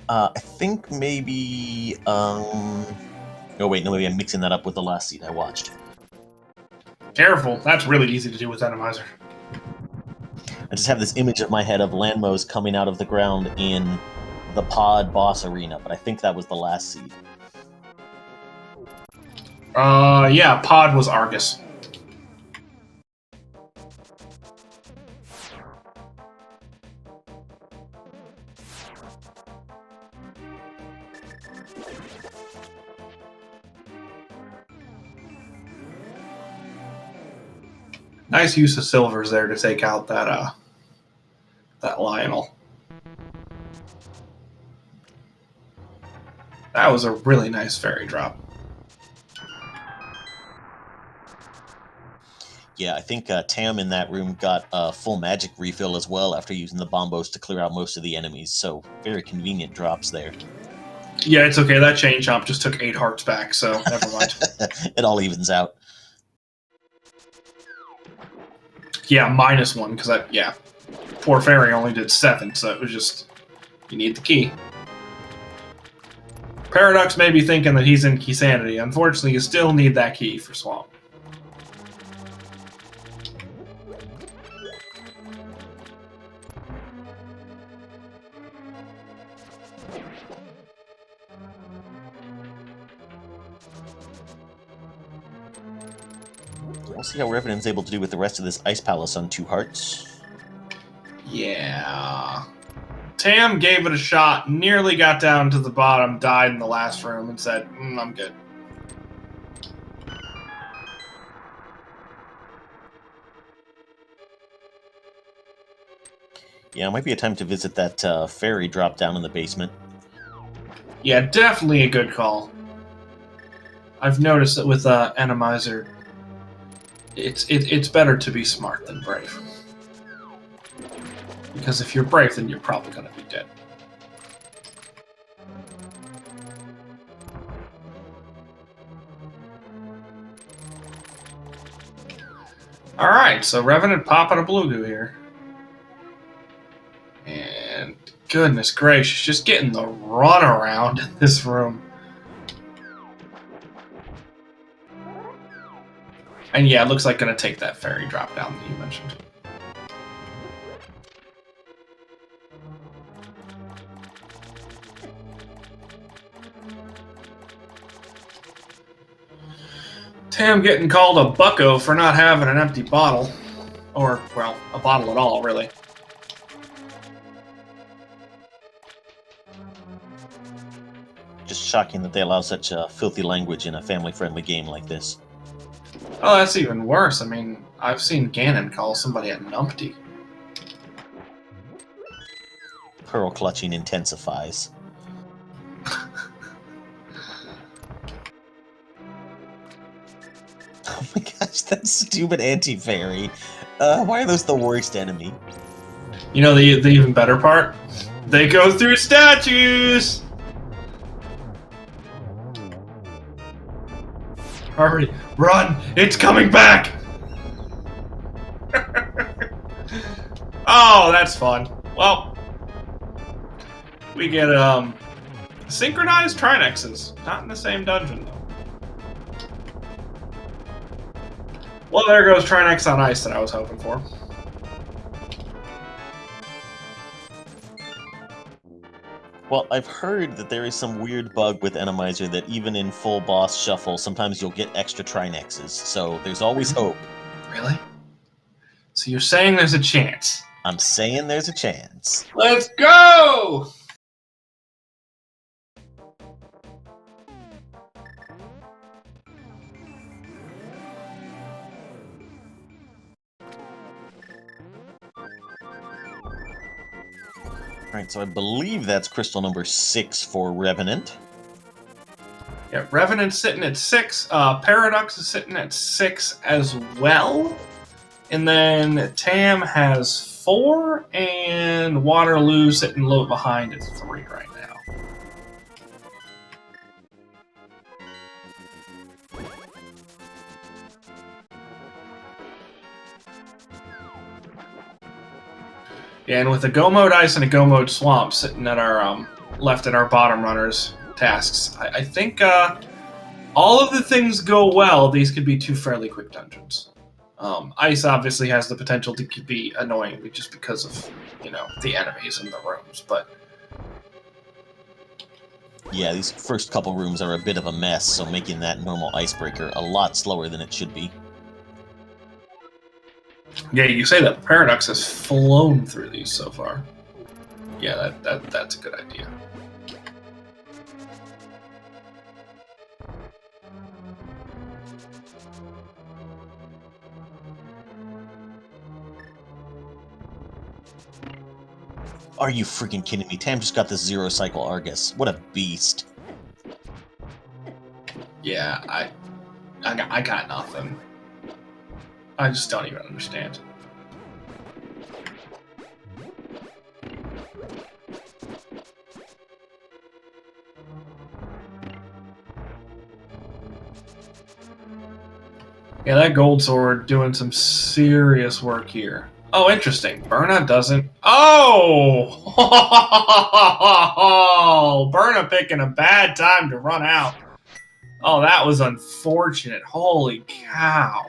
I think maybe... Oh wait, no, maybe I'm mixing that up with the last seed I watched. Careful, that's really easy to do with Randomizer. I just have this image in my head of Landmos coming out of the ground in the pod boss arena, but I think that was the last seed. Yeah, pod was Argus. Nice use of silvers there to take out that Lionel. That was a really nice fairy drop. Yeah, I think Tam in that room got a full magic refill as well after using the bombos to clear out most of the enemies, so very convenient drops there. Yeah, it's okay. That chain chomp just took 8 hearts back, so never mind. It all evens out. Yeah, -1, because yeah. Poor fairy only did 7, so it was just... You need the key. Paradox may be thinking that he's in Keysanity. Unfortunately, you still need that key for Swamp. We'll see how Revenant's able to do with the rest of this Ice Palace on 2 hearts. Yeah. Tam gave it a shot, nearly got down to the bottom, died in the last room, and said, I'm good. Yeah, it might be a time to visit that fairy drop down in the basement. Yeah, definitely a good call. I've noticed that with Randomizer, it's better to be smart than brave. Because if you're brave, then you're probably going to be dead. Alright, so Revenant popping a blue goo here. And goodness gracious, just getting the runaround in this room. And yeah, it looks like going to take that fairy drop down that you mentioned. Tam getting called a bucko for not having an empty bottle. Or, well, a bottle at all, really. Just shocking that they allow such filthy language in a family-friendly game like this. Oh, that's even worse. I mean, I've seen Ganon call somebody a numpty. Pearl clutching intensifies. Oh my gosh, that stupid anti-fairy. Why are those the worst enemy? You know the even better part? They go through statues! Hurry! Run! It's coming back! Oh, that's fun. Well, we get, synchronized Trinexes. Not in the same dungeon, though. Well, there goes Trinex on ice that I was hoping for. Well, I've heard that there is some weird bug with Randomizer that even in full boss shuffle, sometimes you'll get extra Trinexes, so there's always hope. Really? So you're saying there's a chance? I'm saying there's a chance. Let's go! Alright, so I believe that's crystal number 6 for Revenant. Yeah, Revenant's sitting at 6. Paradox is sitting at 6 as well. And then Tam has 4, and Waterloo sitting a little behind at 3 right now. Yeah, and with a Go Mode Ice and a Go Mode Swamp sitting at our left at our bottom runners tasks, I think all of the things go well. These could be 2 fairly quick dungeons. Ice obviously has the potential to be annoying just because of, you know, the enemies in the rooms, but yeah, these first couple rooms are a bit of a mess, so making that normal icebreaker a lot slower than it should be. Yeah, you say that. Paradox has flown through these so far. Yeah, that's a good idea. Are you freaking kidding me? Tam just got this 0 cycle Argus. What a beast. Yeah, I got nothing. I just don't even understand. Yeah, that gold sword doing some serious work here. Oh, interesting. Berna doesn't... Oh! Berna picking a bad time to run out. Oh, that was unfortunate. Holy cow.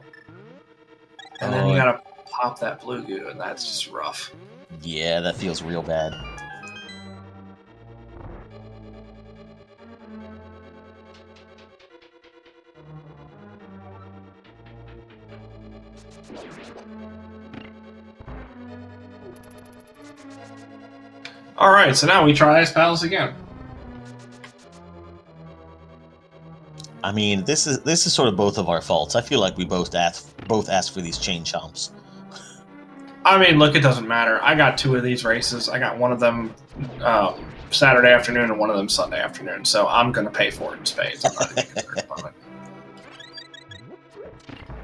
And then you gotta pop that blue goo, and that's just rough. Yeah, that feels real bad. Alright, so now we try Ice Palace again. I mean, this is sort of both of our faults. I feel like we both asked for these chain chomps. I mean, look, it doesn't matter. I got 2 of these races. I got one of them Saturday afternoon and one of them Sunday afternoon, so I'm going to pay for it in spades. I'm not gonna get on it.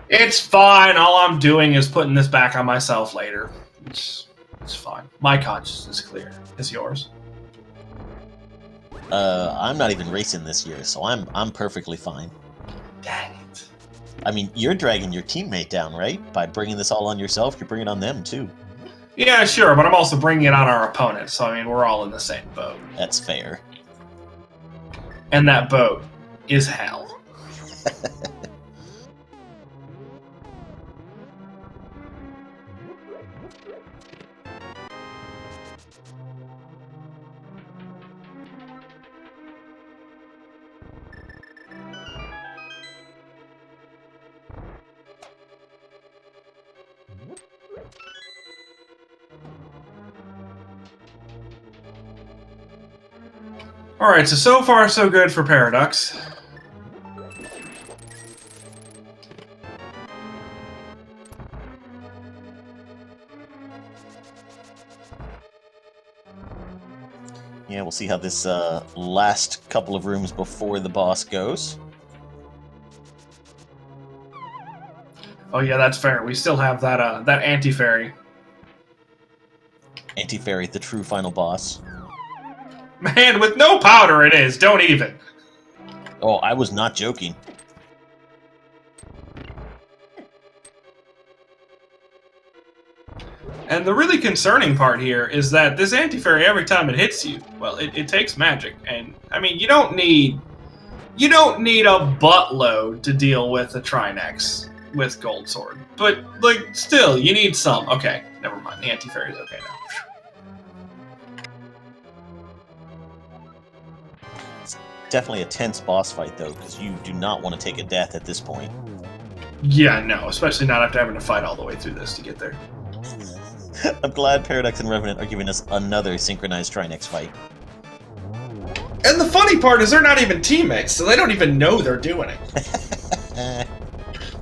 It's fine. All I'm doing is putting this back on myself later. It's fine. My conscience is clear. Is yours? I'm not even racing this year, so I'm perfectly fine. Dang it. I mean, you're dragging your teammate down, right? By bringing this all on yourself, you're bringing it on them, too. Yeah, sure, but I'm also bringing it on our opponent, so I mean, we're all in the same boat. That's fair. And that boat is hell. Alright, so far so good for Paradox. Yeah, we'll see how this last couple of rooms before the boss goes. Oh yeah, that's fair. We still have that that anti-fairy. Anti-Fairy, the true final boss. Man, with no powder it is. Don't even. Oh, I was not joking. And the really concerning part here is that this anti-fairy, every time it hits you, well, it takes magic. And, I mean, you don't need a buttload to deal with a Trinex with Gold Sword. But, like, still, you need some. Okay, never mind. The anti-fairy's okay now. It's definitely a tense boss fight, though, because you do not want to take a death at this point. Yeah, no, especially not after having to fight all the way through this to get there. I'm glad Paradox and Revenant are giving us another synchronized Trinex fight. And the funny part is they're not even teammates, so they don't even know they're doing it.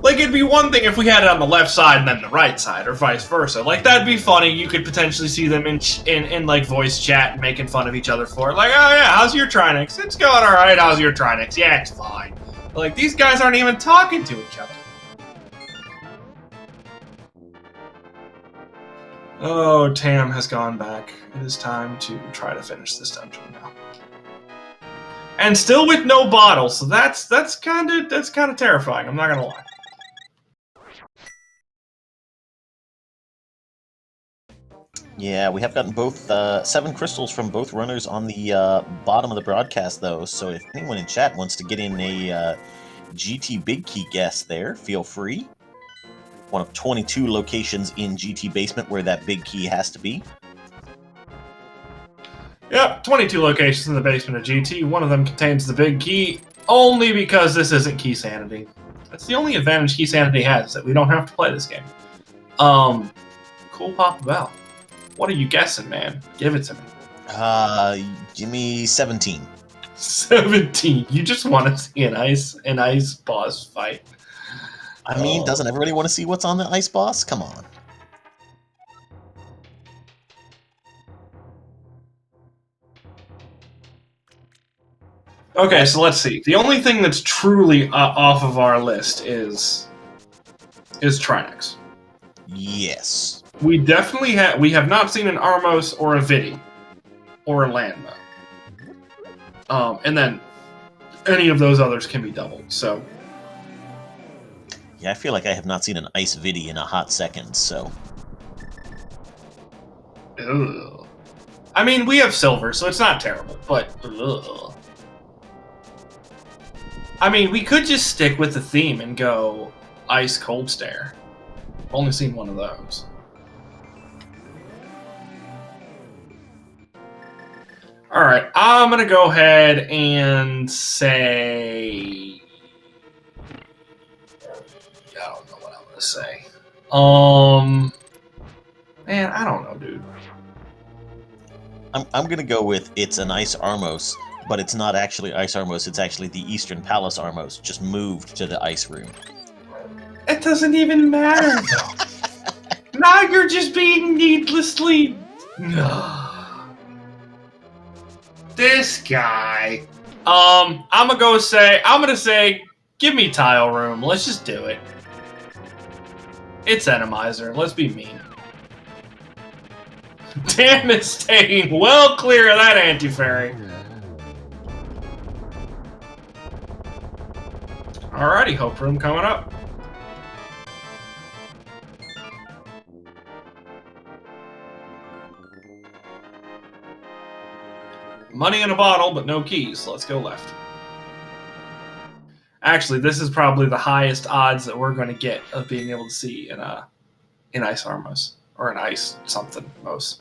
Like, it'd be one thing if we had it on the left side and then the right side, or vice versa. Like, that'd be funny. You could potentially see them in like, voice chat making fun of each other for it. Like, oh yeah, how's your Trinex? It's going alright, how's your Trinex? Yeah, it's fine. But, like, these guys aren't even talking to each other. Oh, Tam has gone back. It is time to try to finish this dungeon now. And still with no bottle, so that's kind of terrifying. I'm not gonna lie. Yeah, we have gotten both 7 crystals from both runners on the bottom of the broadcast, though. So if anyone in chat wants to get in a GT Big Key guess there, feel free. One of 22 locations in GT Basement where that big key has to be. Yep, 22 locations in the basement of GT. One of them contains the big key, only because this isn't Keysanity. That's the only advantage Keysanity has, that we don't have to play this game. Cool Papa Bell. What are you guessing, man? Give it to me. Give me 17. 17. You just want to see an ice boss fight. I mean, doesn't everybody want to see what's on the ice boss? Come on. Okay, so let's see. The only thing that's truly off of our list is Trinex. Yes. We definitely have not seen an Armos or a Vidi or a Landmo. And then any of those others can be doubled. So Yeah, I feel like I have not seen an ice Vidi in a hot second, so... Ugh. I mean, we have silver, so it's not terrible, but ugh. I mean, we could just stick with the theme and go ice cold stare. I've only seen one of those. Alright, I'm gonna go ahead and say... I don't know what I'm gonna say. Man, I don't know, dude. I'm gonna go with it's an Ice Armos, but it's not actually Ice Armos, it's actually the Eastern Palace Armos, just moved to the Ice Room. It doesn't even matter, though. Now you're just being needlessly... This guy. I'm gonna say, give me Tile Room. Let's just do it. It's Randomizer. Let's be mean. Dan is staying well clear of that anti-fairy. Alrighty, Hope Room coming up. Money in a bottle, but no keys. Let's go left. Actually, this is probably the highest odds that we're going to get of being able to see in Ice Armos. Or an Ice something, most.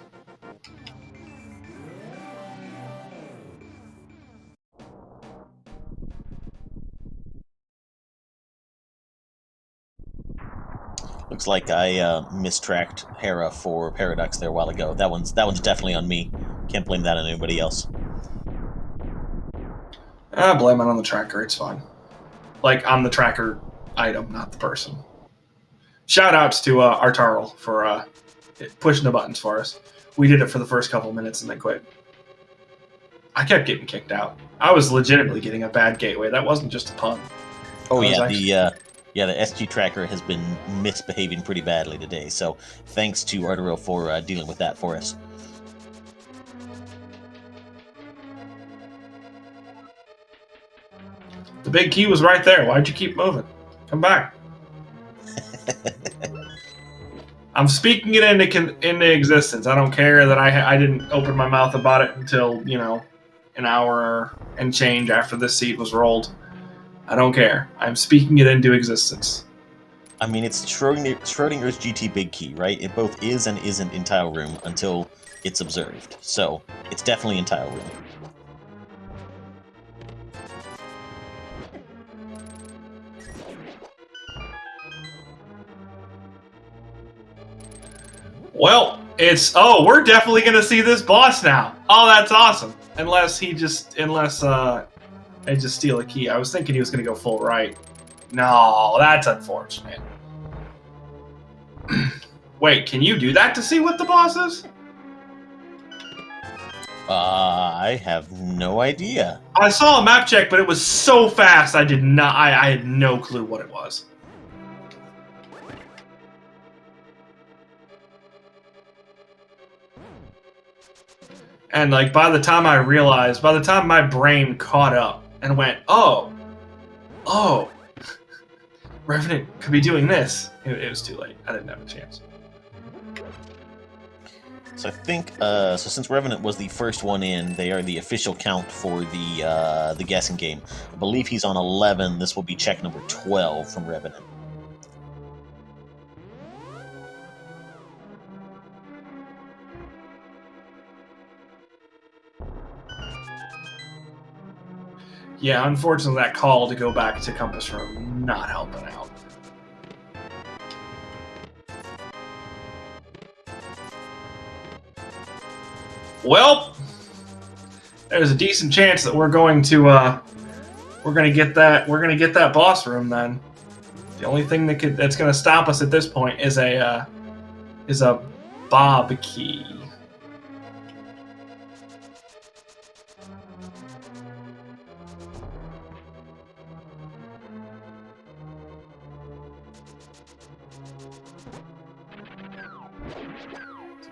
Looks like I mistracked Hera for Paradox there a while ago. That one's definitely on me. Can't blame that on anybody else. Blame it on the tracker, it's fine. Like, on the tracker item, not the person. Shoutouts to Artarl for pushing the buttons for us. We did it for the first couple minutes and then quit. I kept getting kicked out. I was legitimately getting a bad gateway. That wasn't just a pun. Oh yeah, the SG tracker has been misbehaving pretty badly today, so thanks to Artarl for dealing with that for us. big key was right there. Why'd you keep moving? Come back. I'm speaking it into existence. I don't care that I didn't open my mouth about it until, you know, an hour and change after this seed was rolled. I don't care. I'm speaking it into existence. I mean, it's Schrodinger's GT Big Key, right? It both is and isn't in Tile Room until it's observed. So, it's definitely in Tile Room. Well, we're definitely gonna see this boss now. Oh, that's awesome. Unless I just steal a key. I was thinking he was gonna go full right. No, that's unfortunate. Wait, can you do that to see what the boss is? I have no idea. I saw a map check, but it was so fast I had no clue what it was. And like by the time my brain caught up and went, oh, Revenant could be doing this. It was too late. I didn't have a chance. So I think, so since Revenant was the first one in, they are the official count for the guessing game. I believe he's on 11. This will be check number 12 from Revenant. Yeah, unfortunately, that call to go back to Compass Room not helping out. Well, there's a decent chance that we're going to get that boss room then. The only thing that's going to stop us at this point is a Bob key.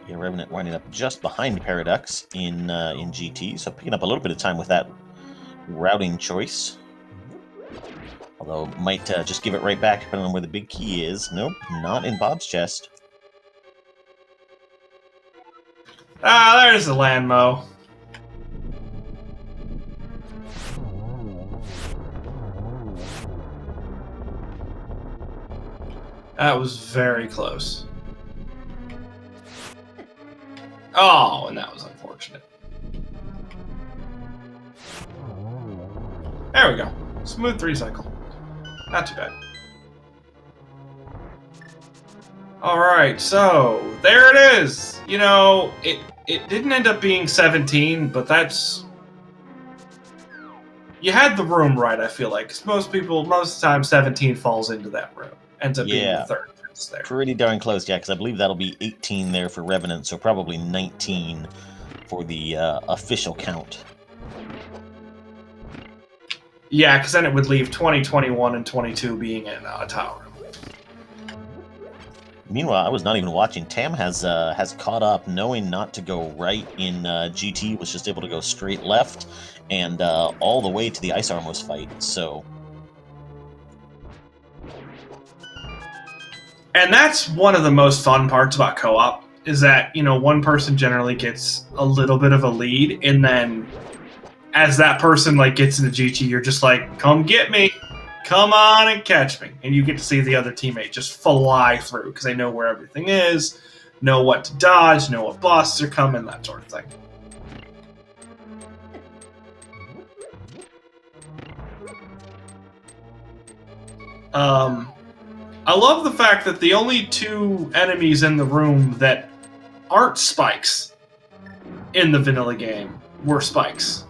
Yeah, Revenant winding up just behind Paradox in GT, so picking up a little bit of time with that routing choice. Although, might just give it right back depending on where the big key is. Nope, not in Bob's chest. Ah, there's the Landmo. That was very close. Oh, and that was unfortunate. There we go. Smooth 3-cycle. Not too bad. Alright, so there it is. You know, it didn't end up being 17, but that's... You had the room right, I feel like. 'Cause most of the time, 17 falls into that room. Ends up being the third. There. Pretty darn close, yeah, because I believe that'll be 18 there for Revenant, so probably 19 for the official count. Yeah, because then it would leave 20, 21, and 22 being in a tower. Meanwhile, I was not even watching. Tam has caught up, knowing not to go right in GT, was just able to go straight left, and all the way to the Ice Armors fight, so... And that's one of the most fun parts about co-op, is that, you know, one person generally gets a little bit of a lead, and then as that person, like, gets into GT, you're just like, come get me. Come on and catch me. And you get to see the other teammate just fly through, because they know where everything is, know what to dodge, know what bosses are coming, that sort of thing. I love the fact that the only two enemies in the room that aren't spikes in the vanilla game were spikes.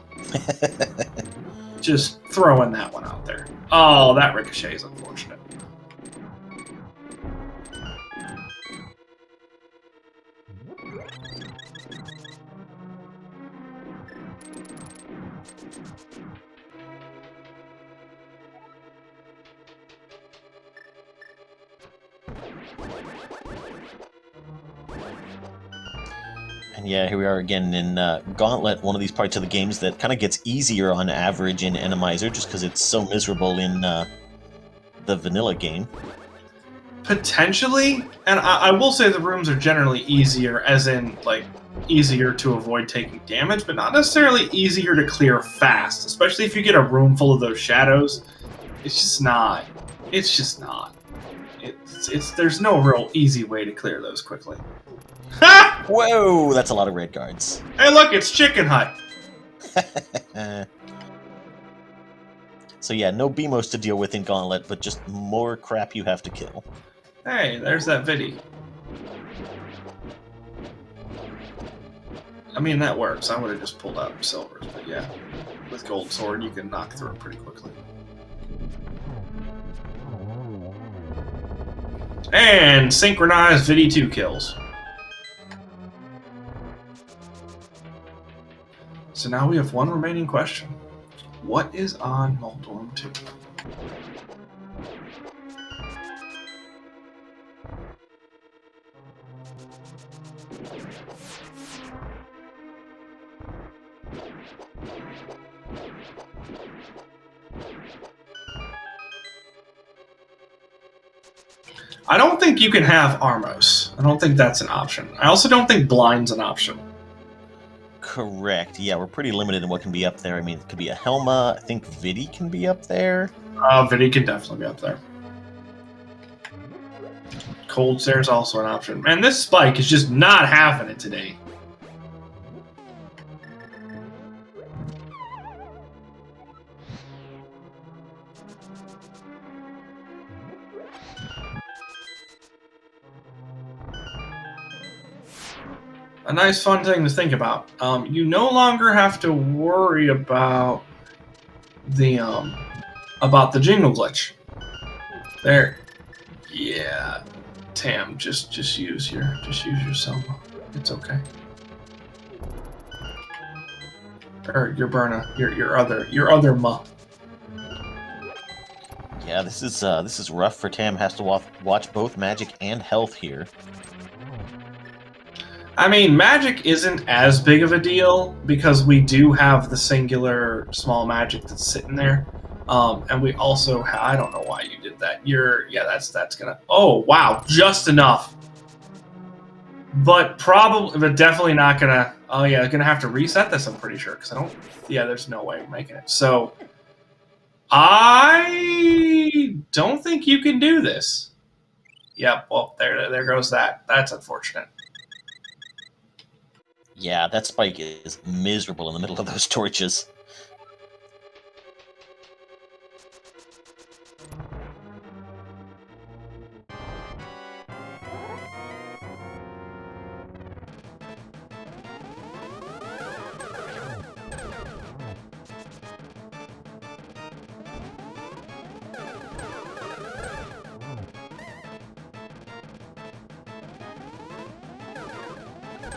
Just throwing that one out there. Oh, that ricochet is unfortunate. And yeah, here we are again in Gauntlet, one of these parts of the games that kind of gets easier on average in Randomizer, just because it's so miserable in the vanilla game. Potentially, and I will say the rooms are generally easier, as in, like, easier to avoid taking damage, but not necessarily easier to clear fast, especially if you get a room full of those shadows. It's just not. It's just not. There's no real easy way to clear those quickly. Ha! Whoa, that's a lot of red guards. Hey, look, it's Chicken Hut. So yeah, no BMOs to deal with in Gauntlet, but just more crap you have to kill. Hey, there's that Viddy. I mean, that works. I would have just pulled out silvers, but yeah. With Gold Sword, you can knock through it pretty quickly. And synchronized Viddy 2 kills. So now we have one remaining question. What is on Moldorm 2? I don't think you can have Armos. I don't think that's an option. I also don't think Blind's an option. Correct. Yeah, we're pretty limited in what can be up there. I mean, it could be a Helma. I think Viddy can be up there. Viddy can definitely be up there. Cold Stare's also an option. Man, this Spike is just not having it today. A nice fun thing to think about. You no longer have to worry about the jingle glitch. There. Yeah. Tam, just use your Selma. It's okay. Or your Berna, your other Ma. Yeah, this is rough for Tam. Has to watch both magic and health here. I mean, magic isn't as big of a deal because we do have the singular small magic that's sitting there, and we also I don't know why you did that. That's gonna. Oh wow, just enough. But definitely not gonna. Oh yeah, gonna have to reset this. I'm pretty sure because I don't. Yeah, there's no way of making it. So I don't think you can do this. Yep. Well, there goes that. That's unfortunate. Yeah, that Spike is miserable in the middle of those torches.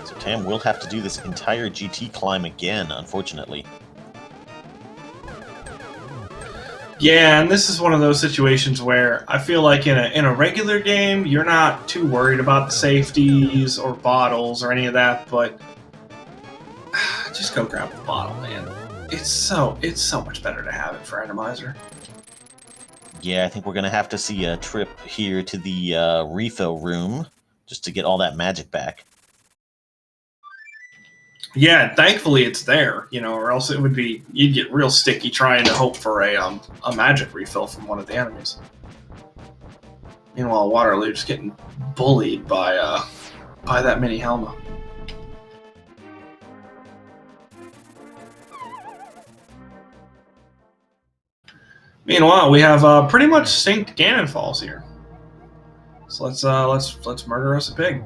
So Tam will have to do this entire GT climb again, unfortunately. Yeah, and this is one of those situations where I feel like in a regular game, you're not too worried about the safeties or bottles or any of that, but just go grab the bottle, man. It's so much better to have it for Randomizer. Yeah, I think we're going to have to see a trip here to the refill room just to get all that magic back. Yeah, thankfully it's there, or else it would be you'd get real sticky trying to hope for a magic refill from one of the enemies. Meanwhile, Waterloo's getting bullied by that mini Helma. Meanwhile, we have pretty much synced Ganon Falls here. So let's murder us a pig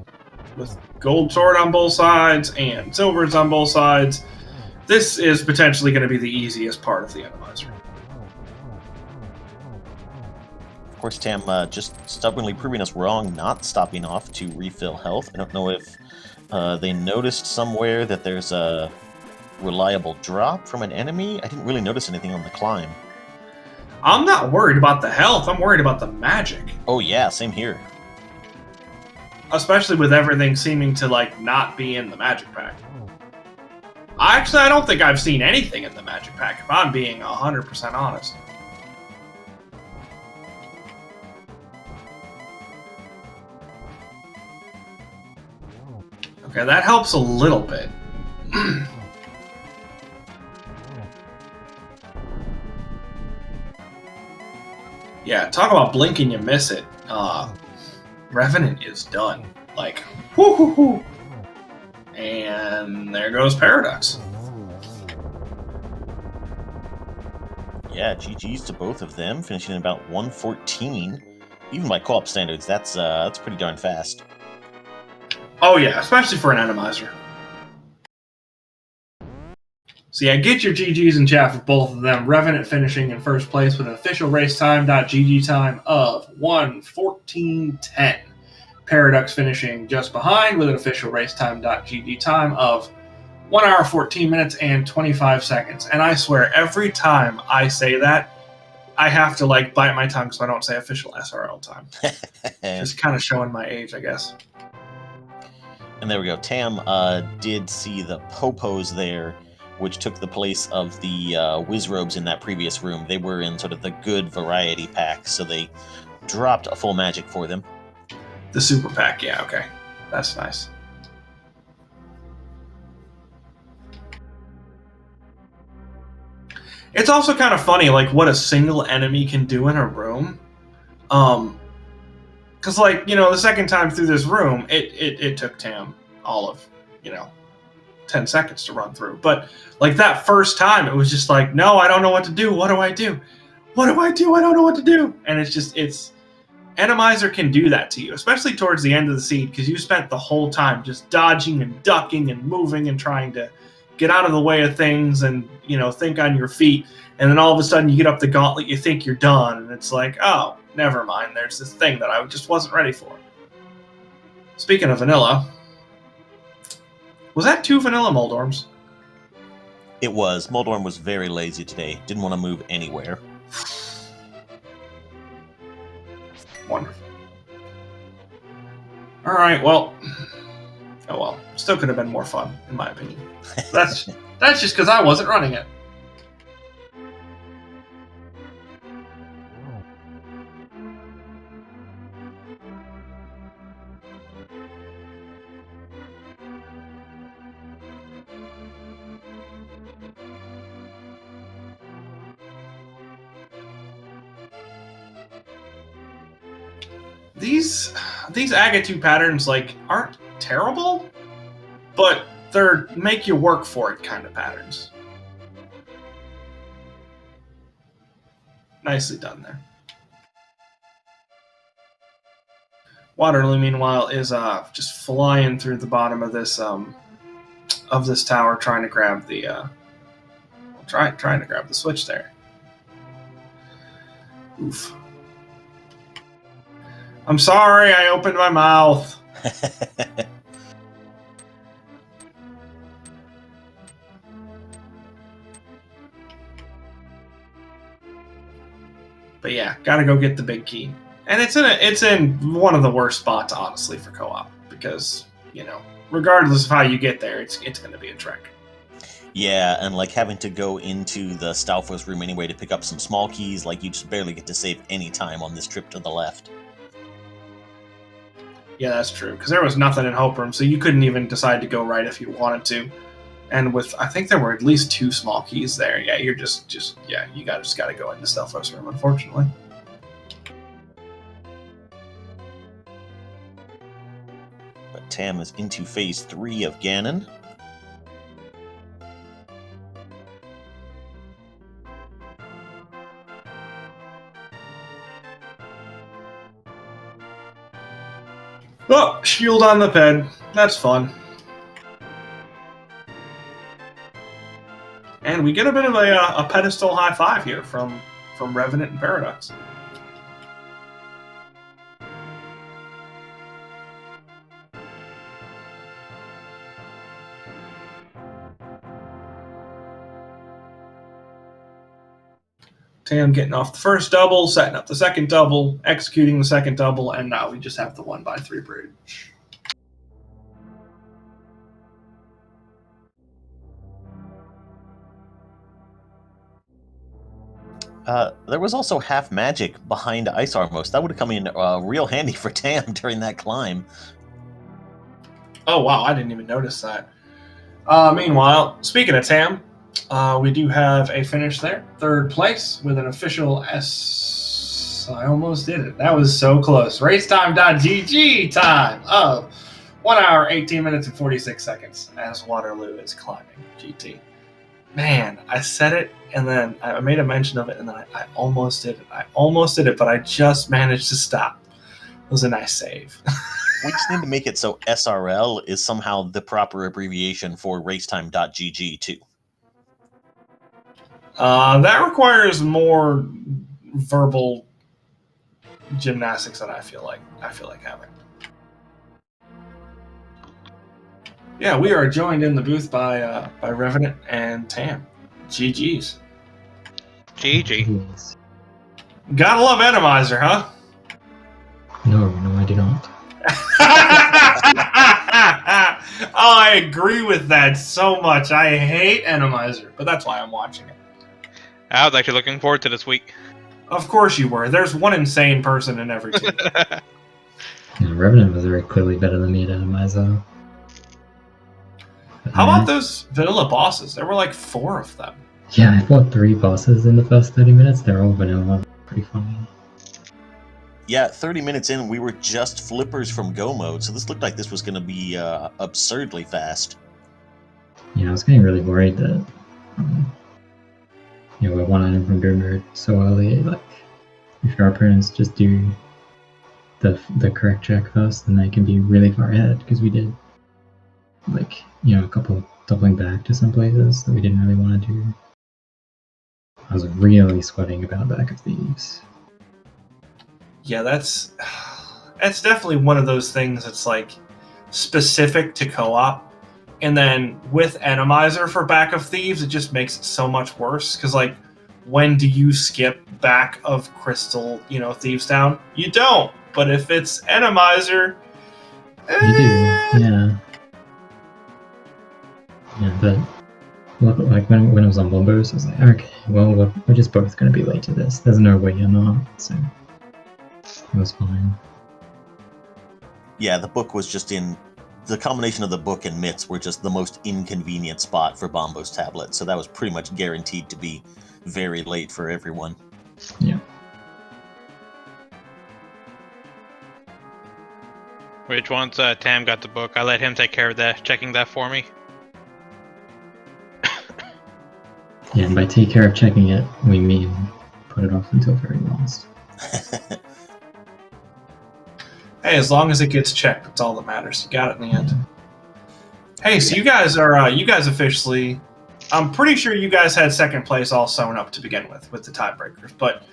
with gold sword on both sides and silvers on both sides. This is potentially going to be the easiest part of the Randomizer. Of course, Tam just stubbornly proving us wrong, not stopping off to refill health. I don't know if they noticed somewhere that there's a reliable drop from an enemy. I didn't really notice anything on the climb. I'm not worried about the health. I'm worried about the magic. Oh yeah, same here. especially with everything seeming to like not be in the magic pack. Actually, I don't think I've seen anything in the magic pack, if I'm being 100% honest. Okay, that helps a little bit. Yeah, talk about blink and you miss it. Revenant is done. Like, whoo hoo hoo. And there goes Paradox. Yeah, GG's to both of them, finishing in about 114. Even by co-op standards, that's pretty darn fast. Oh yeah, especially for an Randomizer. So yeah, get your GGs in chat for both of them. Revenant finishing in first place with an official race time.gg time of 1:14:10. Paradox finishing just behind with an official race time.gg time of 1 hour 14 minutes and 25 seconds. And I swear, every time I say that, I have to like bite my tongue so I don't say official SRL time. Just kind of showing my age, I guess. And there we go. Tam did see the Popos there, which took the place of the Wizrobes in that previous room. They were in sort of the good variety pack, so they dropped a full magic for them. The super pack, yeah, okay. That's nice. It's also kind of funny, like, what a single enemy can do in a room. Because, like, you know, the second time through this room, it took Tam all of, 10 seconds to run through. But, like, that first time, it was just like, no, I don't know what to do. What do I do? What do I do? I don't know what to do. And it's just, Randomizer can do that to you, especially towards the end of the seed, because you spent the whole time just dodging and ducking and moving and trying to get out of the way of things and, think on your feet. And then all of a sudden you get up the gauntlet, you think you're done, and it's like, oh, never mind. There's this thing that I just wasn't ready for. Speaking of vanilla, was that 2 vanilla Moldorms? It was. Moldorm was very lazy today. Didn't want to move anywhere. Wonderful. All right, well. Oh well. Still could have been more fun, in my opinion. That's just because I wasn't running it. These Agatu patterns aren't terrible, but they're make you work for it kind of patterns. Nicely done there. Waterloo, meanwhile, is just flying through the bottom of this tower, trying to grab the trying to grab the switch there. Oof. I'm sorry, I opened my mouth. But yeah, gotta go get the big key. And it's in one of the worst spots, honestly, for co-op, because, regardless of how you get there, it's gonna be a trek. Yeah, and having to go into the Stalfos room anyway to pick up some small keys, you just barely get to save any time on this trip to the left. Yeah, that's true, because there was nothing in Hope Room, so you couldn't even decide to go right if you wanted to. And I think there were at least 2 small keys there. Yeah, you're just you just gotta go into Stalfos room, unfortunately. But Tam is into phase 3 of Ganon. Oh, shield on the pen. That's fun. And we get a bit of a pedestal high five here from Revenant and Paradox. Tam getting off the first double, setting up the second double, executing the second double, and now we just have the 1x3 bridge. There was also half magic behind Ice Armos. That would have come in real handy for Tam during that climb. Oh, wow, I didn't even notice that. Meanwhile, speaking of Tam, we do have a finish there. 3rd place with an official S. I almost did it. That was so close. Racetime.gg time of 1 hour, 18 minutes, and 46 seconds as Waterloo is climbing GT. Man, I said it, and then I made a mention of it, and then I almost did it. I almost did it, but I just managed to stop. It was a nice save. We just need to make it so SRL is somehow the proper abbreviation for racetime.gg too. That requires more verbal gymnastics than I feel like having. Yeah, we are joined in the booth by Revenant and Tam. GG's. GG. Gotta love Randomizer, huh? No, I do not. Oh, I agree with that so much. I hate Randomizer, but that's why I'm watching it. I was actually looking forward to this week. Of course you were. There's one insane person in every team. Yeah, Revenant was very clearly better than me at Randomizer. How about those vanilla bosses? There were like 4 of them. Yeah, I fought 3 bosses in the first 30 minutes. They're all vanilla. Pretty funny. Yeah, 30 minutes in, we were just flippers from go mode, so this looked like this was going to be absurdly fast. Yeah, I was getting really worried that, we're 1 item from go mode so early. Like, if our opponents just do the correct check first, then they can be really far ahead, because we did, like, a couple doubling back to some places that we didn't really want to do. I was really sweating about Back of Thieves. Yeah, that's definitely one of those things that's like specific to co-op, and then with Randomizer for Back of Thieves, it just makes it so much worse. Because like, when do you skip Back of Crystal, Thieves Town? You don't. But if it's Randomizer, you do, yeah. Yeah, but like when I was on Bombos, I was like, okay, well, we're just both going to be late to this. There's no way you're not, so it was fine. Yeah, the book was just in... The combination of the book and Mitts were just the most inconvenient spot for Bombo's tablet, so that was pretty much guaranteed to be very late for everyone. Yeah. Which once Tam got the book, I let him take care of that, checking that for me. Yeah, and by take care of checking it, we mean put it off until very last. hey, as long as it gets checked, that's all that matters. You got it in the end. Hey, so you guys are officially... I'm pretty sure you guys had 2nd place all sewn up to begin with the tiebreakers, but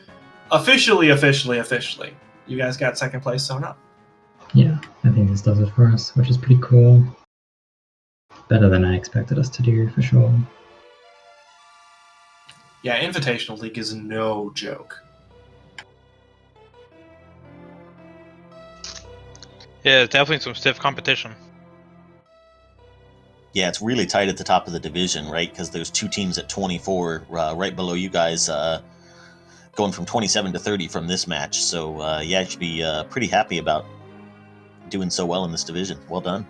officially, you guys got 2nd place sewn up. Yeah, I think this does it for us, which is pretty cool. Better than I expected us to do, for sure. Yeah, Invitational League is no joke. Yeah, definitely some stiff competition. Yeah, it's really tight at the top of the division, right? Because there's 2 teams at 24 right below you guys, going from 27 to 30 from this match. So, yeah, you should be pretty happy about doing so well in this division. Well done.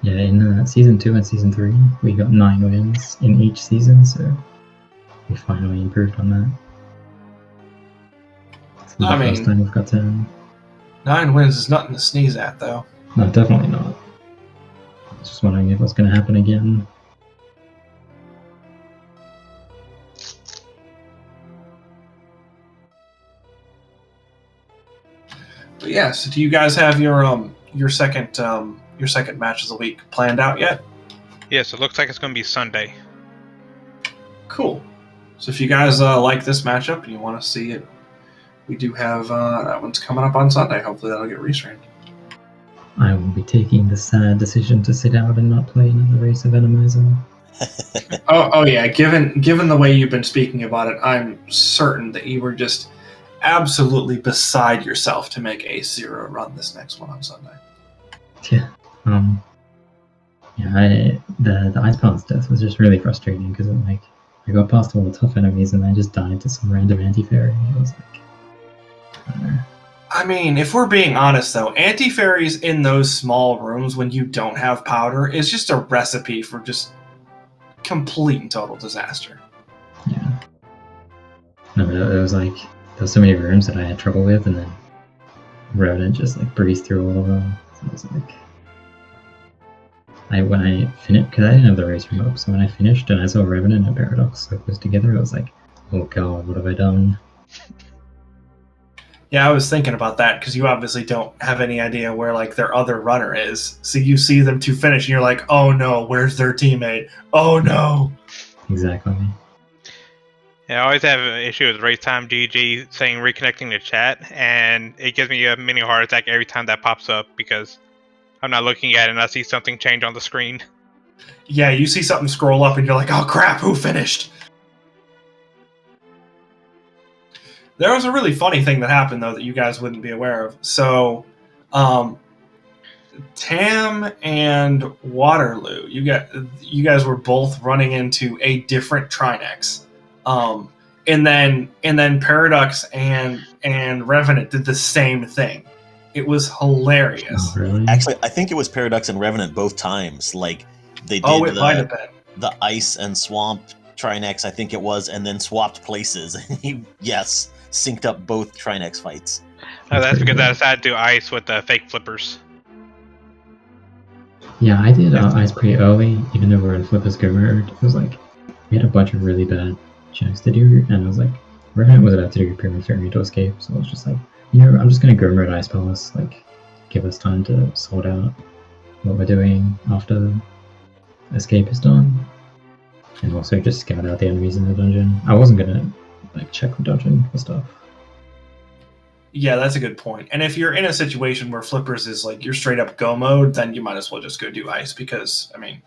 Yeah, in Season 2 and Season 3, we got 9 wins in each season, so we finally improved on that. This is the first time we've got 10. 9 wins is nothing to sneeze at, though. No, definitely not. I was just wondering if it was going to happen again. But yeah, so do you guys have your second match of the week planned out yet? Yes, it looks like it's going to be Sunday. Cool. So if you guys like this matchup and you want to see it, we do have that one's coming up on Sunday. Hopefully that'll get restreamed. I will be taking the sad decision to sit out and not play another race of Randomizer. Oh yeah. Given the way you've been speaking about it, I'm certain that you were just absolutely beside yourself to make A0 run this next one on Sunday. Yeah. The Ice Path's death was just really frustrating because it I got past all the tough enemies and I just died to some random anti-fairy. It was like, I don't know. I mean, if we're being honest, though, anti-fairies in those small rooms when you don't have powder is just a recipe for just complete and total disaster. Yeah. No, but it was like, there was so many rooms that I had trouble with, and then Revenant just like breezed through all of them. So I was like, when I finished, because I didn't have the race remote, so when I finished and I saw Revenant and Paradox so close together, I was like, oh god, what have I done? Yeah, I was thinking about that because you obviously don't have any idea where like their other runner is. So you see them two finish, and you're like, "Oh no, where's their teammate? Oh no!" Exactly. Yeah, I always have an issue with race time GG saying reconnecting to chat, and it gives me a mini heart attack every time that pops up because I'm not looking at it and I see something change on the screen. Yeah, you see something scroll up, and you're like, "Oh crap, who finished?" There was a really funny thing that happened though that you guys wouldn't be aware of. So, Tam and Waterloo, you guys were both running into a different Trinex, and then Paradox and Revenant did the same thing. It was hilarious. Oh, really? Actually, I think it was Paradox and Revenant both times. Like they did Oh, it might have been. the ice and swamp Trinex, I think it was, and then swapped places. And he, yes, synced up both Trinex fights. That's pretty because I good. decided to do ice with the fake flippers. Yeah, I did ice pretty early, even though we're in Flipper's Go mode. It was like, we had a bunch of really bad checks to do, and I was like, Revenant was about to do Pyramid Fairy to escape, so I was just like, you know, I'm just gonna go mode Ice Palace, like, give us time to sort out what we're doing after escape is done. And also just scout out the enemies in the dungeon. I wasn't gonna, like, check the dungeon for stuff. Yeah, that's a good point. And if you're in a situation where Flippers is like you're straight up go mode, then you might as well just go do ice because I mean,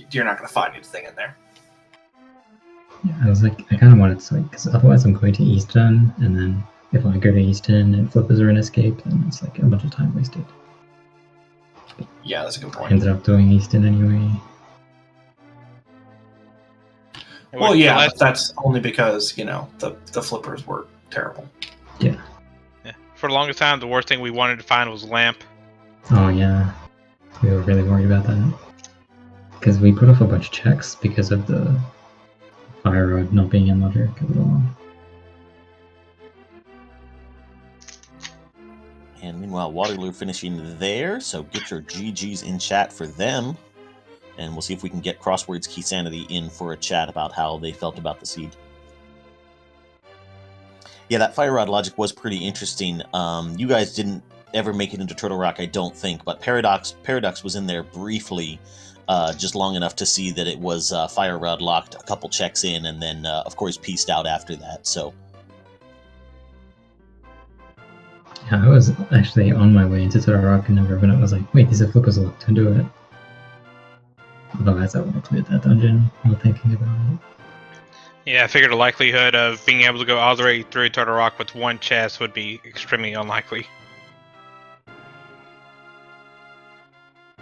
you're not going to find anything in there. Yeah, I was like, I kind of wanted to, like, because otherwise I'm going to Eastern, and then if I go to Eastern and Flippers are in escape, then it's like a bunch of time wasted. Yeah, that's a good I point. ended up doing Eastern anyway. Well, yeah, but that's only because the Flippers were terrible. Yeah. For the longest time, the worst thing we wanted to find was Lamp. Oh yeah, we were really worried about that because we put off a bunch of checks because of the Fire Rod not being in logic at all. And meanwhile, Waterloo finishing there, so get your GGs in chat for them. And we'll see if we can get CrossWords Keysanity in for a chat about how they felt about the seed. Yeah, that Fire Rod logic was pretty interesting. You guys didn't ever make it into Turtle Rock, I don't think, but Paradox was in there briefly, just long enough to see that it was Fire Rod locked a couple checks in, and then, of course, pieced out after that, so... Yeah, I was actually on my way into Turtle Rock and then Revenant was like, wait, these are Flippers locked, to do it. Otherwise I would have cleared that dungeon while thinking about it. Yeah, I figured the likelihood of being able to go all the way through Turtle Rock with one chest would be extremely unlikely. Yeah,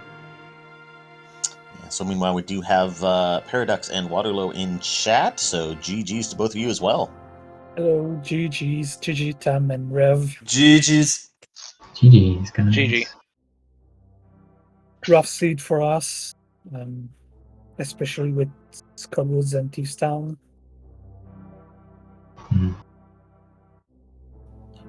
so meanwhile, we do have Paradox and Waterloo in chat, so GG's to both of you as well. Hello, GG's, GG Tam and Rev. GG's. GG's, guys. GG. Rough seed for us, especially with Skullwoods and Thieves Town.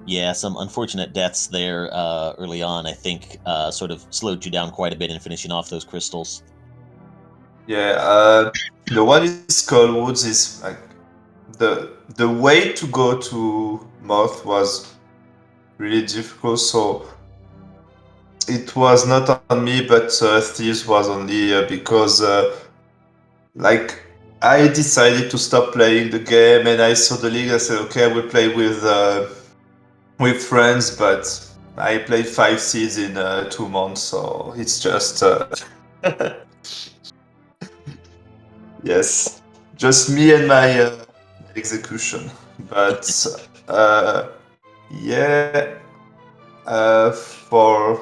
Yeah, some unfortunate deaths there early on, I think, sort of slowed you down quite a bit in finishing off those crystals. Yeah, the one in Skullwoods is like the way to go to Moth was really difficult, so it was not on me, but Thieves was only because like I decided to stop playing the game, and I saw the league. I said, okay, I will play with friends, but I played 5 seeds in 2 months, so it's just yes, just me and my execution. But yeah, for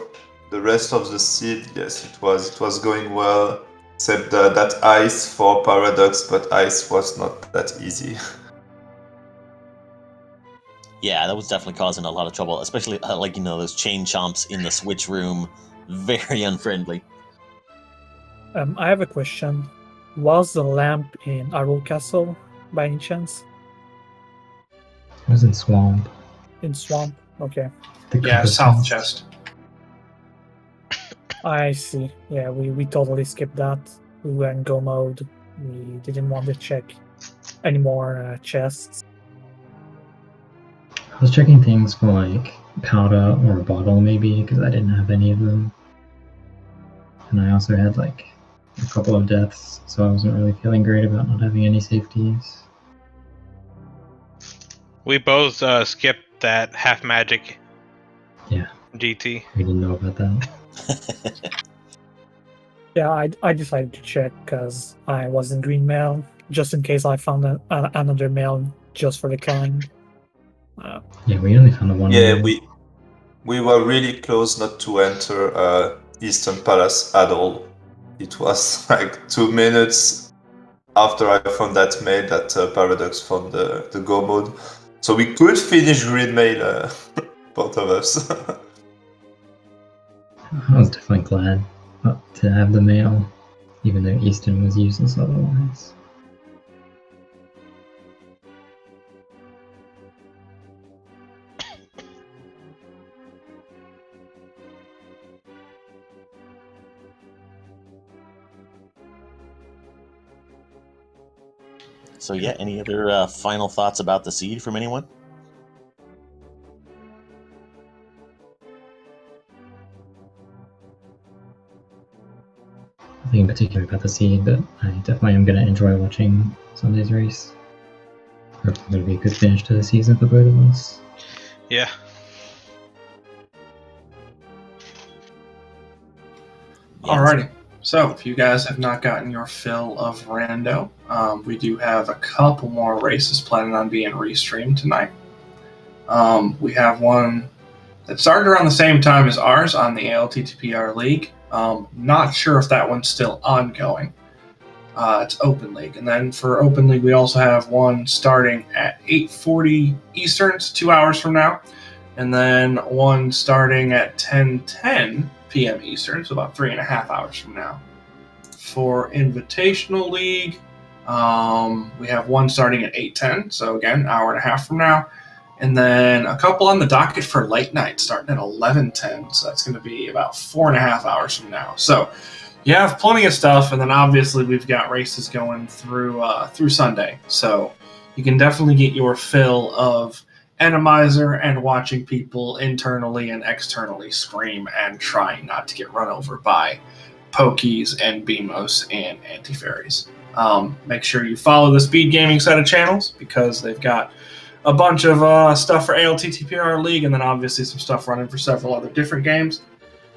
the rest of the seed, yes, it was going well. except that ice for Paradox, but ice was not that easy. Yeah, that was definitely causing a lot of trouble, especially like those chain chomps in the switch room, very unfriendly. I have a question. Was the lamp in Arrow Castle by any chance? It was in Swamp. In Swamp? Okay. The Yeah, cover south chest. I see. Yeah, we totally skipped that. We were in go mode. We didn't want to check any more chests. I was checking things for like powder or a bottle maybe because I didn't have any of them. And I also had like a couple of deaths, so I wasn't really feeling great about not having any safeties. We both skipped that half magic. Yeah. GT. We didn't know about that. Yeah, I decided to check because I was in green mail, just in case I found another mail just for the climb. Yeah, we only found the one. Yeah, mail. we were really close not to enter Eastern Palace at all. It was like 2 minutes after I found that mail that Paradox found the go mode. So we could finish grid mail, both of us. I was definitely glad to have the mail, even though Easton was useless otherwise. So yeah, any other final thoughts about the seed from anyone? Nothing in particular about the seed, but I definitely am going to enjoy watching Sunday's race. Hopefully it'll be a good finish to the season for both of us. Yeah. Alrighty. So, if you guys have not gotten your fill of Rando, we do have a couple more races planning on being restreamed tonight. We have one that started around the same time as ours on the ALTTPR League. Not sure if that one's still ongoing. It's Open League. And then for Open League, we also have one starting at 8:40 Eastern, it's 2 hours from now. And then one starting at 10:10 p.m. Eastern, so about 3.5 hours from now. For Invitational League, we have one starting at 8:10, so again, hour and a half from now. And then a couple on the docket for late night, starting at 11:10, so that's going to be about 4.5 hours from now. So you have plenty of stuff, and then obviously we've got races going through Sunday, so you can definitely get your fill of Randomizer and watching people internally and externally scream and trying not to get run over by Pokies and Beamos and Anti-Fairies. Make sure you follow the SpeedGaming set of channels because they've got a bunch of stuff for ALTTPR League and then obviously some stuff running for several other different games.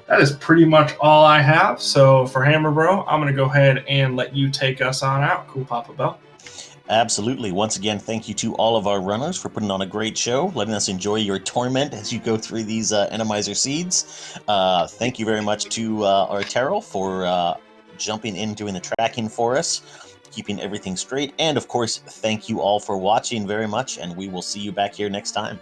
That is pretty much all I have. So for Hammer Bro, I'm going to go ahead and let you take us on out. Cool, Papa Bell. Absolutely. Once again, thank you to all of our runners for putting on a great show, letting us enjoy your torment as you go through these Randomizer seeds. Thank you very much to our Terrell for jumping in, doing the tracking for us, keeping everything straight. And of course, thank you all for watching very much, and we will see you back here next time.